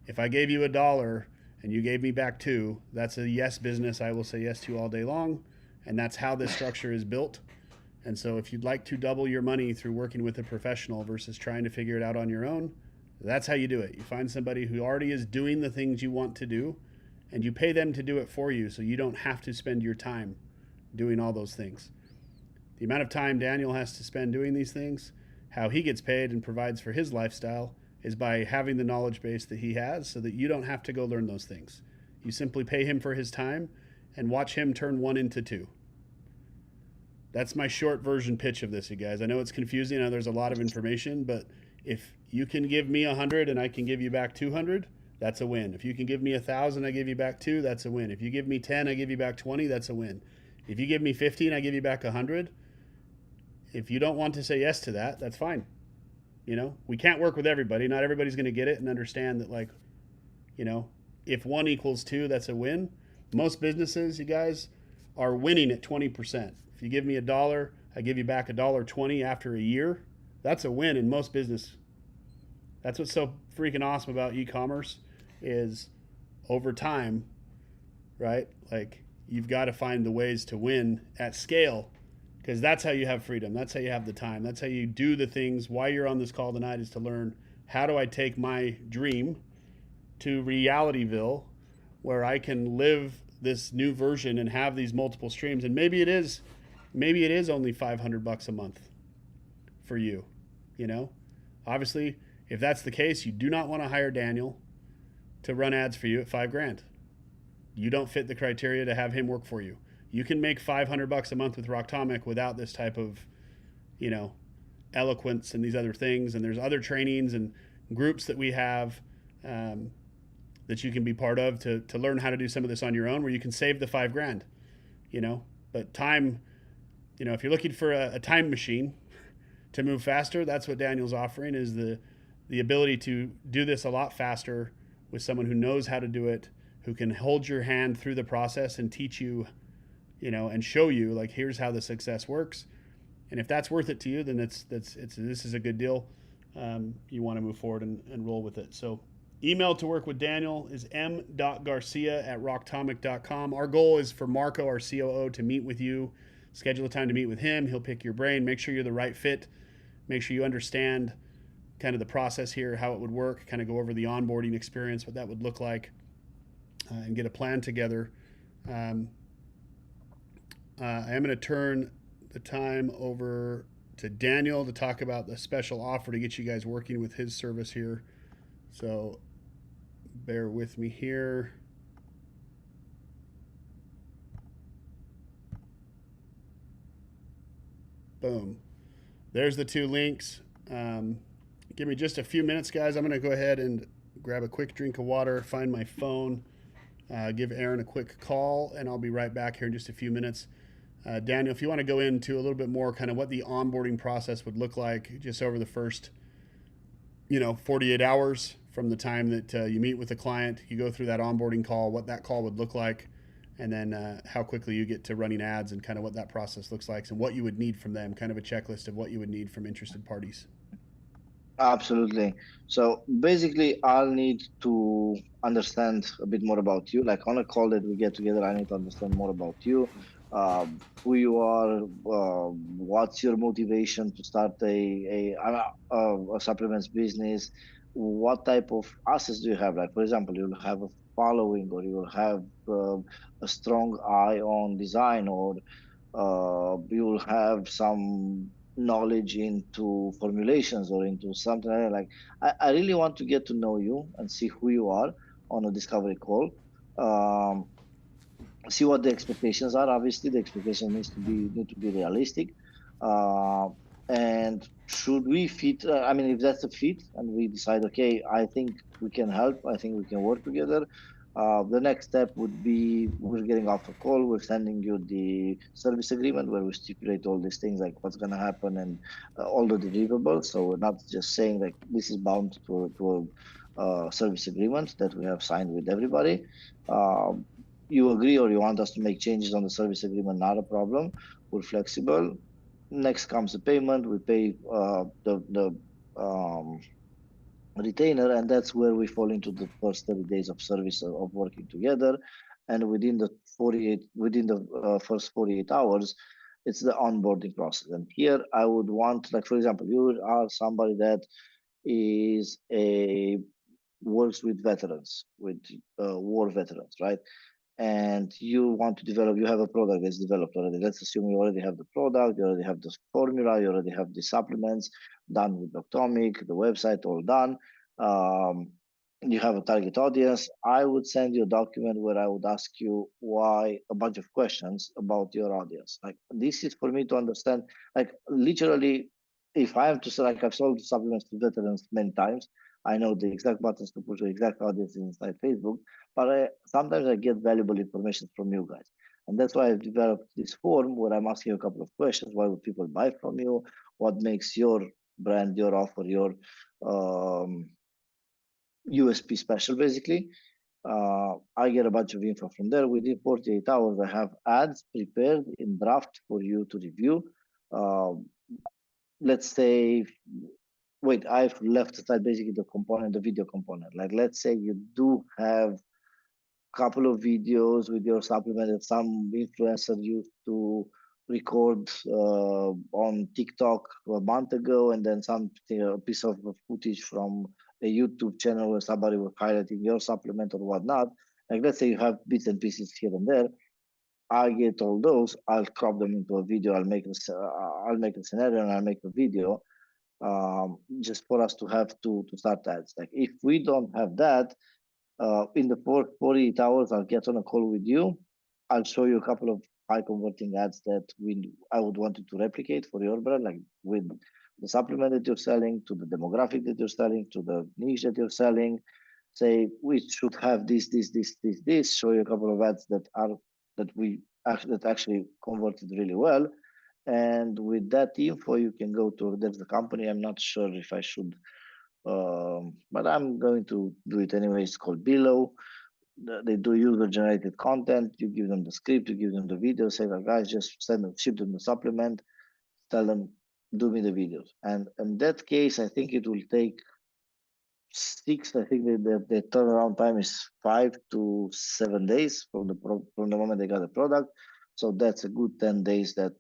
if I gave you $1 and you gave me back 2, that's a yes business I will say yes to all day long. And that's how this structure is built. And so if you'd like to double your money through working with a professional versus trying to figure it out on your own, that's how you do it. You find somebody who already is doing the things you want to do, and you pay them to do it for you so you don't have to spend your time doing all those things. The amount of time Daniel has to spend doing these things, how he gets paid and provides for his lifestyle, is by having the knowledge base that he has so that you don't have to go learn those things. You simply pay him for his time and watch him turn 1 into 2. That's my short version pitch of this, you guys. I know it's confusing. I know there's a lot of information, but if you can give me 100 and I can give you back 200, that's a win. If you can give me 1,000, I give you back 2, that's a win. If you give me 10, I give you back 20, that's a win. If you give me 15, I give you back 100. If you don't want to say yes to that, that's fine. We can't work with everybody. Not everybody's going to get it and understand that, if 1 equals 2, that's a win. Most businesses, you guys, are winning at 20%. If you give me $1, I give you back $1.20 after a year. That's a win in most business. That's what's so freaking awesome about e-commerce is over time, right? You've got to find the ways to win at scale, because that's how you have freedom. That's how you have the time. That's how you do the things. Why you're on this call tonight is to learn, how do I take my dream to Realityville, where I can live this new version and have these multiple streams. And maybe it is only $500 a month for you. Obviously, if that's the case, you do not want to hire Daniel to run ads for you at $5,000. You don't fit the criteria to have him work for you. You can make $500 a month with Rocktomic without this type of, eloquence and these other things. And there's other trainings and groups that we have that you can be part of to learn how to do some of this on your own, where you can save the $5,000. But time, if you're looking for a time machine to move faster, that's what Daniel's offering, is the ability to do this a lot faster with someone who knows how to do it, who can hold your hand through the process and teach you, and show you, here's how the success works. And if that's worth it to you, then this is a good deal. You want to move forward and roll with it. So Email to work with Daniel is m.garcia@rocktomic.com. Our goal is for Marco, our COO, to meet with you, schedule a time to meet with him. He'll pick your brain, make sure you're the right fit, make sure you understand kind of the process here, how it would work, kind of go over the onboarding experience, what that would look like, and get a plan together. I am going to turn the time over to Daniel to talk about the special offer to get you guys working with his service here. So bear with me here. Boom. There's the two links. Give me just a few minutes, guys. I'm going to go ahead and grab a quick drink of water, find my phone, give Aaron a quick call, and I'll be right back here in just a few minutes. Daniel, if you want to go into a little bit more kind of what the onboarding process would look like just over the first, 48 hours from the time that you meet with the client, you go through that onboarding call, what that call would look like, and then how quickly you get to running ads and kind of what that process looks like and what you would need from them, kind of a checklist of what you would need from interested parties. Absolutely. So basically, I'll need to understand a bit more about you. Like on a call that we get together, I need to understand more about you, who you are, what's your motivation to start a supplements business, what type of assets do you have? Like, for example, you'll have a following, or you will have a strong eye on design, or you will have some knowledge into formulations or into something like that. I really want to get to know you and see who you are on a discovery call. Um, See what the expectations are. Obviously, the expectation need to be realistic. Uh, and should we fit? I mean, if that's a fit, and we decide, okay, I think we can help. I think we can work together. The next step would be we're getting off a call. We're sending you the service agreement where we stipulate all these things, like what's going to happen and all the deliverables. So we're not just saying like this is bound to a service agreement that we have signed with everybody. Um, you agree or you want us to make changes on the service agreement, not a problem. We're flexible. Next comes the payment. We pay the retainer, and that's where we fall into the first 30 days of service of working together. And within the first 48 hours, it's the onboarding process. And here I would want, like for example, you are somebody that is a works with veterans, with war veterans, right? And you want to develop, you have a product that's developed already. Let's assume you already have the product, you already have the formula, you already have the supplements done with Rocktomic, the website all done. Um, you have a target audience. I would send you a document where I would ask you why a bunch of questions about your audience. Like this is for me to understand, like literally, if I have to say, like I've sold supplements to veterans many times, I know the exact buttons to push, the exact audience inside Facebook, but sometimes I get valuable information from you guys. And that's why I've developed this form where I'm asking you a couple of questions. Why would people buy from you? What makes your brand, your offer, your USP special, basically? I get a bunch of info from there. Within 48 hours, I have ads prepared in draft for you to review. Let's say, wait, I've left aside basically the component, the video component. Like, let's say you do have couple of videos with your supplement that some influencer used to record on TikTok a month ago, and then a piece of footage from a YouTube channel where somebody was highlighting your supplement or whatnot. Like let's say you have bits and pieces here and there. I get all those. I'll crop them into a video. I'll make a scenario and I'll make a video just for us to have to start ads. Like if we don't have that, in the 48 hours, I'll get on a call with you. I'll show you a couple of high converting ads that I would want you to replicate for your brand, like with the supplement that you're selling, to the demographic that you're selling, to the niche that you're selling. Say we should have this. Show you a couple of ads that actually converted really well. And with that info, you can go to there's the company. I'm not sure if I should but I'm going to do it anyway. It's called Below. They do user-generated content. You give them the script, you give them the video. Say, like, guys, just ship them the supplement. Tell them, do me the videos. And in that case, I think it will take 6. I think the turnaround time is 5 to 7 days from from the moment they got the product. So that's a good 10 days that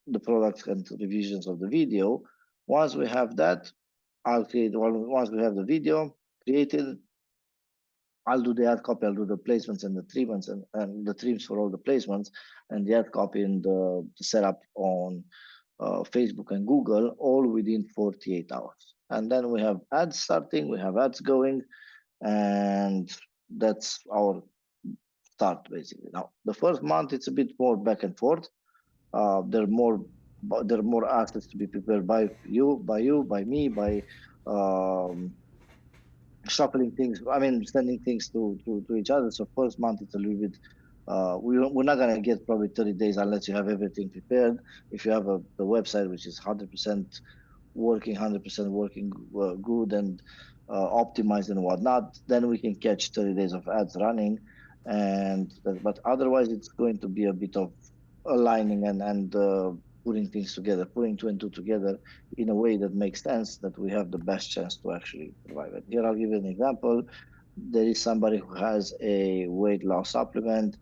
the product and revisions of the video. Once we have that, once we have the video created, I'll do the ad copy, I'll do the placements and the treatments and the trims for all the placements and the ad copy and the setup on Facebook and Google, all within 48 hours. And then we have ads starting, we have ads going, and that's our start basically. Now, the first month it's a bit more back and forth. There are more assets to be prepared by me, by um, shuffling things. I mean, sending things to each other. So first month it's a little bit. We're not gonna get probably 30 days unless you have everything prepared. If you have the website which is 100% working, 100% working good and optimized and whatnot, then we can catch 30 days of ads running. And but otherwise, it's going to be a bit of aligning and putting things together, putting two and two together in a way that makes sense, that we have the best chance to actually survive it. Here, I'll give you an example. There is somebody who has a weight loss supplement.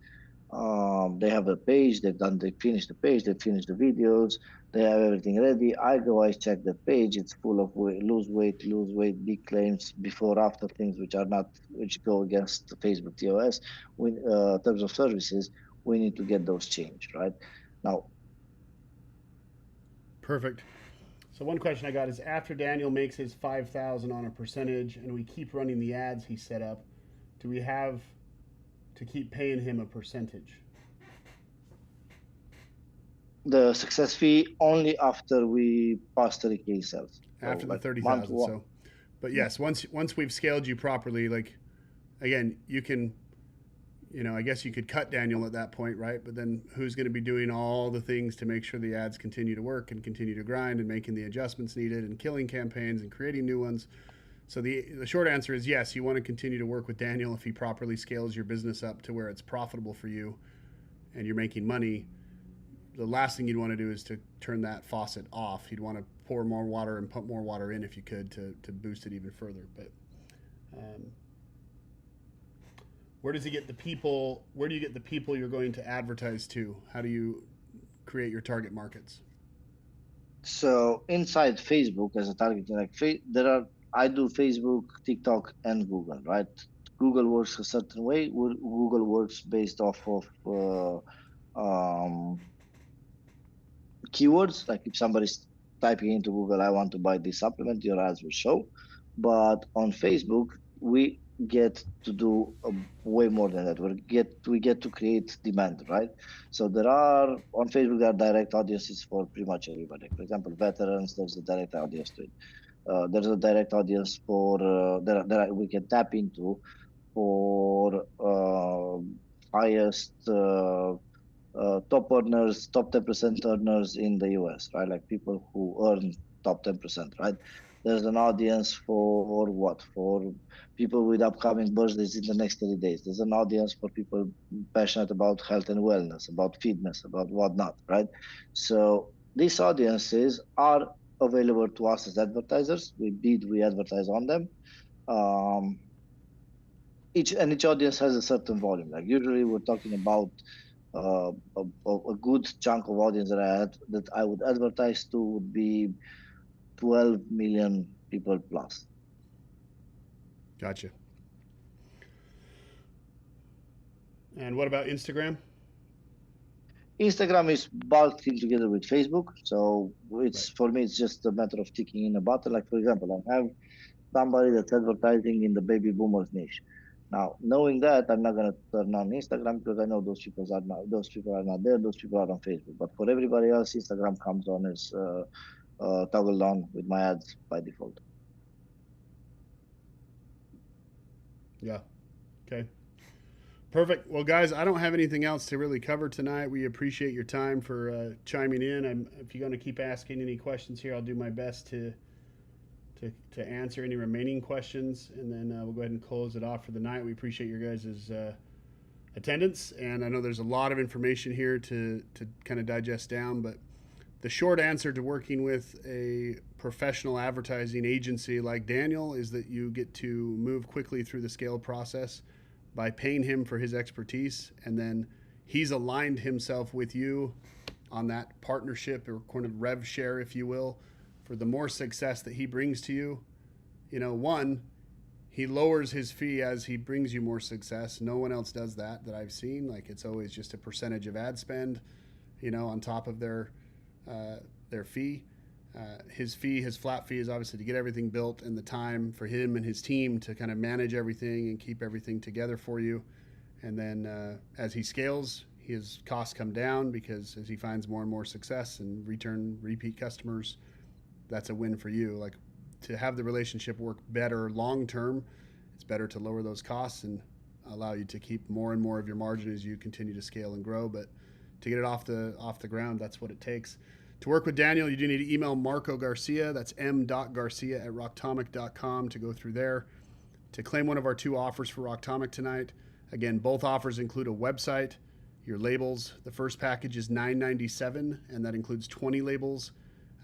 They have a page, they finished the page, they finished the videos, they have everything ready. I check the page, it's full of lose weight, big claims, before, after things which go against the Facebook TOS. Terms of services, we need to get those changed, right? Now, Perfect. So one question I got is, after Daniel makes his 5,000 on a percentage and we keep running the ads he set up, do we have to keep paying him a percentage? the success fee only after we pass 30K sales. So After the like month 30,000. one. So, but yes, once we've scaled you properly, like, again, you can, I guess you could cut Daniel at that point, right? But then who's going to be doing all the things to make sure the ads continue to work and continue to grind and making the adjustments needed and killing campaigns and creating new ones? So the short answer is yes, you want to continue to work with Daniel if he properly scales your business up to where it's profitable for you and you're making money. The last thing you'd want to do is to turn that faucet off. You'd want to pour more water and pump more water in if you could to boost it even further. But um, where does he get the people? Where do you get the people you're going to advertise to? How do you create your target markets? So inside Facebook as a targeting, like I do Facebook, TikTok, and Google, right? Google works a certain way. Google works based off of um, keywords. Like if somebody's typing into Google, I want to buy this supplement, your ads will show. But on Facebook, we get to do way more than that. We get to create demand, right? So there are on Facebook there are direct audiences for pretty much everybody. For example, veterans, there's a direct audience to it. There's a direct audience for we can tap into for highest top earners, top 10% earners in the US, right? Like people who earn top 10%, right? There's an audience for what? For people with upcoming birthdays in the next 30 days. There's an audience for people passionate about health and wellness, about fitness, about whatnot, right? So these audiences are available to us as advertisers. We advertise on them. Um, each audience has a certain volume. Like usually we're talking about a good chunk of audience that I would advertise to would be 12 million people plus. Gotcha. And what about Instagram? Instagram is bulked in together with Facebook, so Right. it's for me it's just a matter of ticking in a button. Like for example, I have somebody that's advertising in the baby boomers niche. Now, knowing that, I'm not gonna turn on Instagram because I know those people are not there. Those people are on Facebook. But for everybody else, Instagram comes on as toggled on with my ads by default. Yeah. Okay. Perfect. Well, guys, I don't have anything else to really cover tonight. We appreciate your time for chiming in. If you're going to keep asking any questions here, I'll do my best to answer any remaining questions, and then we'll go ahead and close it off for the night. We appreciate your guys' attendance, and I know there's a lot of information here to kind of digest down, but the short answer to working with a professional advertising agency like Daniel is that you get to move quickly through the scale process by paying him for his expertise, and then he's aligned himself with you on that partnership or kind of rev share, if you will, for the more success that he brings to you. One, he lowers his fee as he brings you more success. No one else does that I've seen. Like, it's always just a percentage of ad spend, on top of their fee. His flat fee is obviously to get everything built and the time for him and his team to kind of manage everything and keep everything together for you. And then as he scales, his costs come down because as he finds more and more success and repeat customers, that's a win for you. Like, to have the relationship work better long term, it's better to lower those costs and allow you to keep more and more of your margin as you continue to scale and grow. But to get it off the ground, that's what it takes. To work with Daniel, you do need to email Marco Garcia. That's m.garcia@rocktomic.com to go through there. To claim one of our two offers for Rocktomic tonight, again, both offers include a website, your labels. The first package is $9.97, and that includes 20 labels.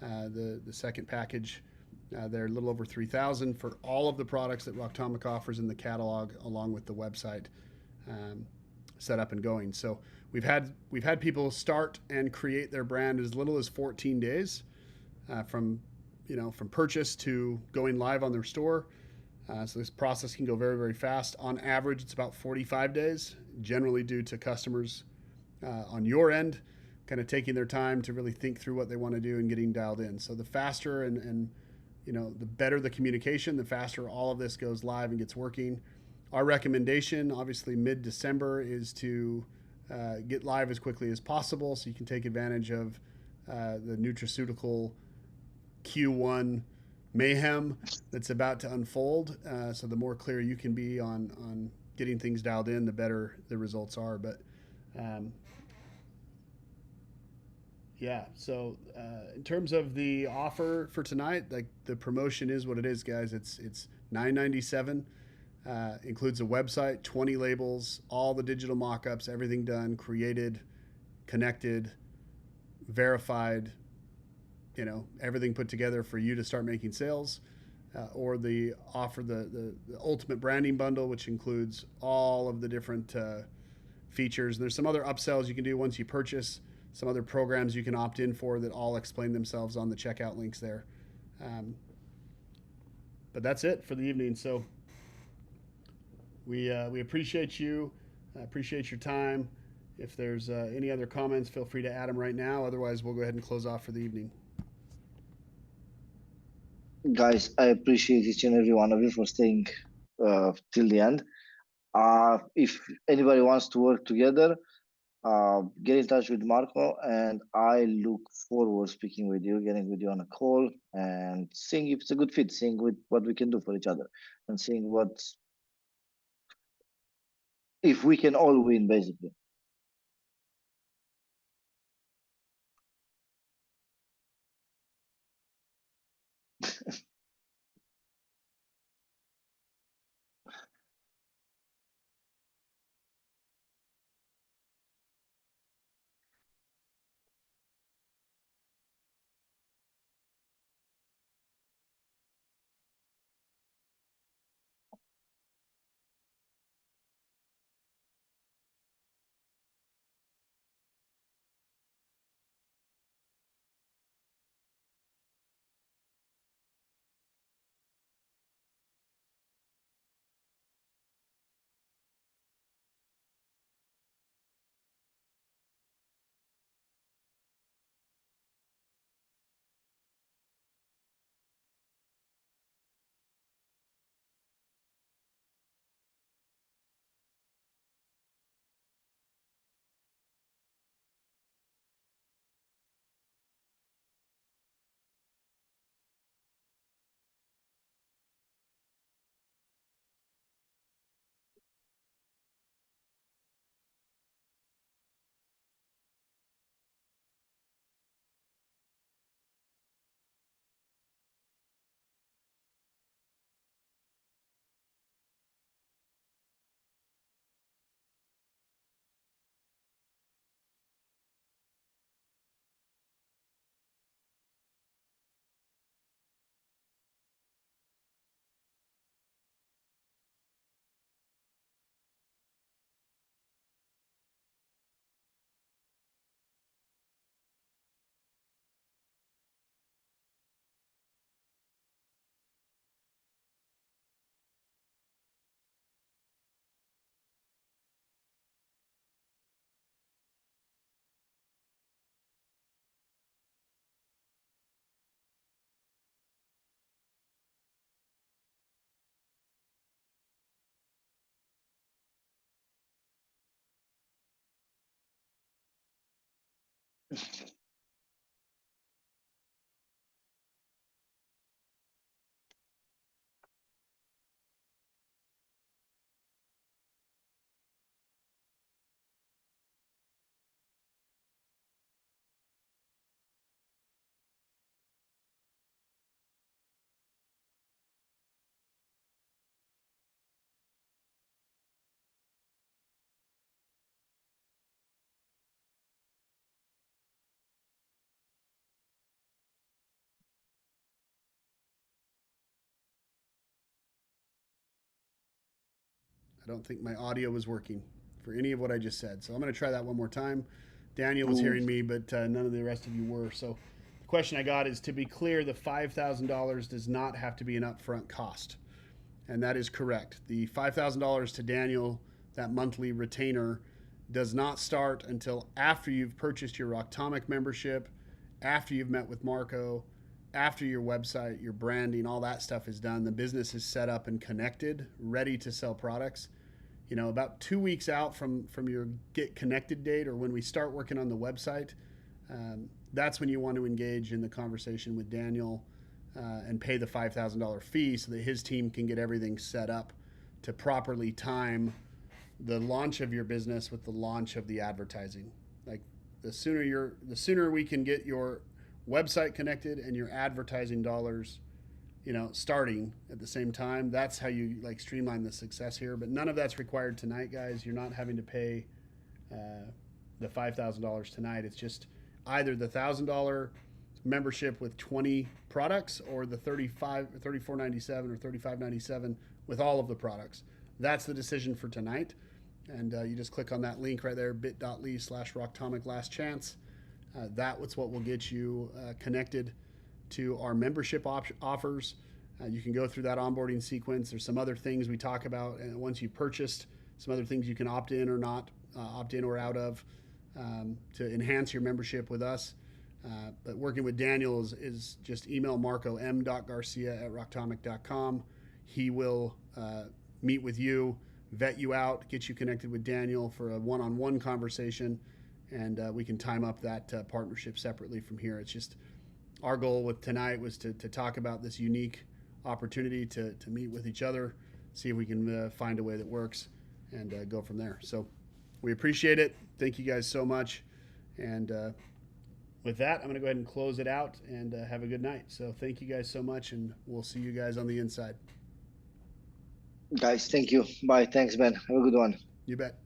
The second package, they're a little over $3,000 for all of the products that Rocktomic offers in the catalog, along with the website set up and going. So we've had people start and create their brand as little as 14 days from purchase to going live on their store. So this process can go very, very fast. On average, it's about 45 days, generally due to customers on your end kind of taking their time to really think through what they want to do and getting dialed in. So the faster and the better the communication, the faster all of this goes live and gets working. Our recommendation, obviously mid-December, is to get live as quickly as possible so you can take advantage of the nutraceutical Q1 mayhem that's about to unfold. So the more clear you can be on getting things dialed in, the better the results are. But yeah, so in terms of the offer for tonight, like, the promotion is what it is, guys. It's $9.97. Includes a website, 20 labels, all the digital mock-ups, everything done, created, connected, verified, everything put together for you to start making sales. Or the offer, the ultimate branding bundle, which includes all of the different features. And there's some other upsells you can do once you purchase, some other programs you can opt in for that all explain themselves on the checkout links there. But that's it for the evening. So we appreciate you, appreciate your time. If there's any other comments, feel free to add them right now. Otherwise, we'll go ahead and close off for the evening. Guys, I appreciate each and every one of you for staying till the end. If anybody wants to work together, get in touch with Marco, and I look forward speaking with you, getting with you on a call, and seeing if it's a good fit, seeing what we can do for each other, and seeing if we can all win, basically. I don't think my audio was working for any of what I just said. So I'm going to try that one more time. Daniel was Mm. hearing me, but none of the rest of you were. So the question I got is, to be clear, the $5,000 does not have to be an upfront cost. And that is correct. The $5,000 to Daniel, that monthly retainer, does not start until after you've purchased your Rocktomic membership, after you've met with Marco, after your website, your branding, all that stuff is done. The business is set up and connected, ready to sell products. You know, about 2 weeks out from your get connected date, or when we start working on the website, that's when you want to engage in the conversation with Daniel, and pay the $5,000 fee so that his team can get everything set up to properly time the launch of your business with the launch of the advertising. Like, the sooner we can get your website connected and your advertising dollars, starting at the same time, that's how you like streamline the success here. But none of that's required tonight, guys. You're not having to pay the $5,000 tonight. It's just either the $1,000 membership with 20 products, or the 34.97 or 35.97 with all of the products. That's the decision for tonight. And you just click on that link right there, bit.ly/Rocktomic last chance. That's what will get you connected to our membership offers. You can go through that onboarding sequence. There's some other things we talk about, and once you've purchased, some other things you can opt in or not, opt in or out of, to enhance your membership with us. But working with Daniel is just email Marco m.garcia@rocktomic.com. He will meet with you, vet you out, get you connected with Daniel for a one-on-one conversation, and we can time up that partnership separately from here. It's just our goal with tonight was to talk about this unique opportunity to meet with each other, see if we can find a way that works, and go from there. So we appreciate it. Thank you guys so much. And with that, I'm going to go ahead and close it out, and have a good night. So thank you guys so much, and we'll see you guys on the inside. Guys, thank you. Bye. Thanks, Ben. Have a good one. You bet.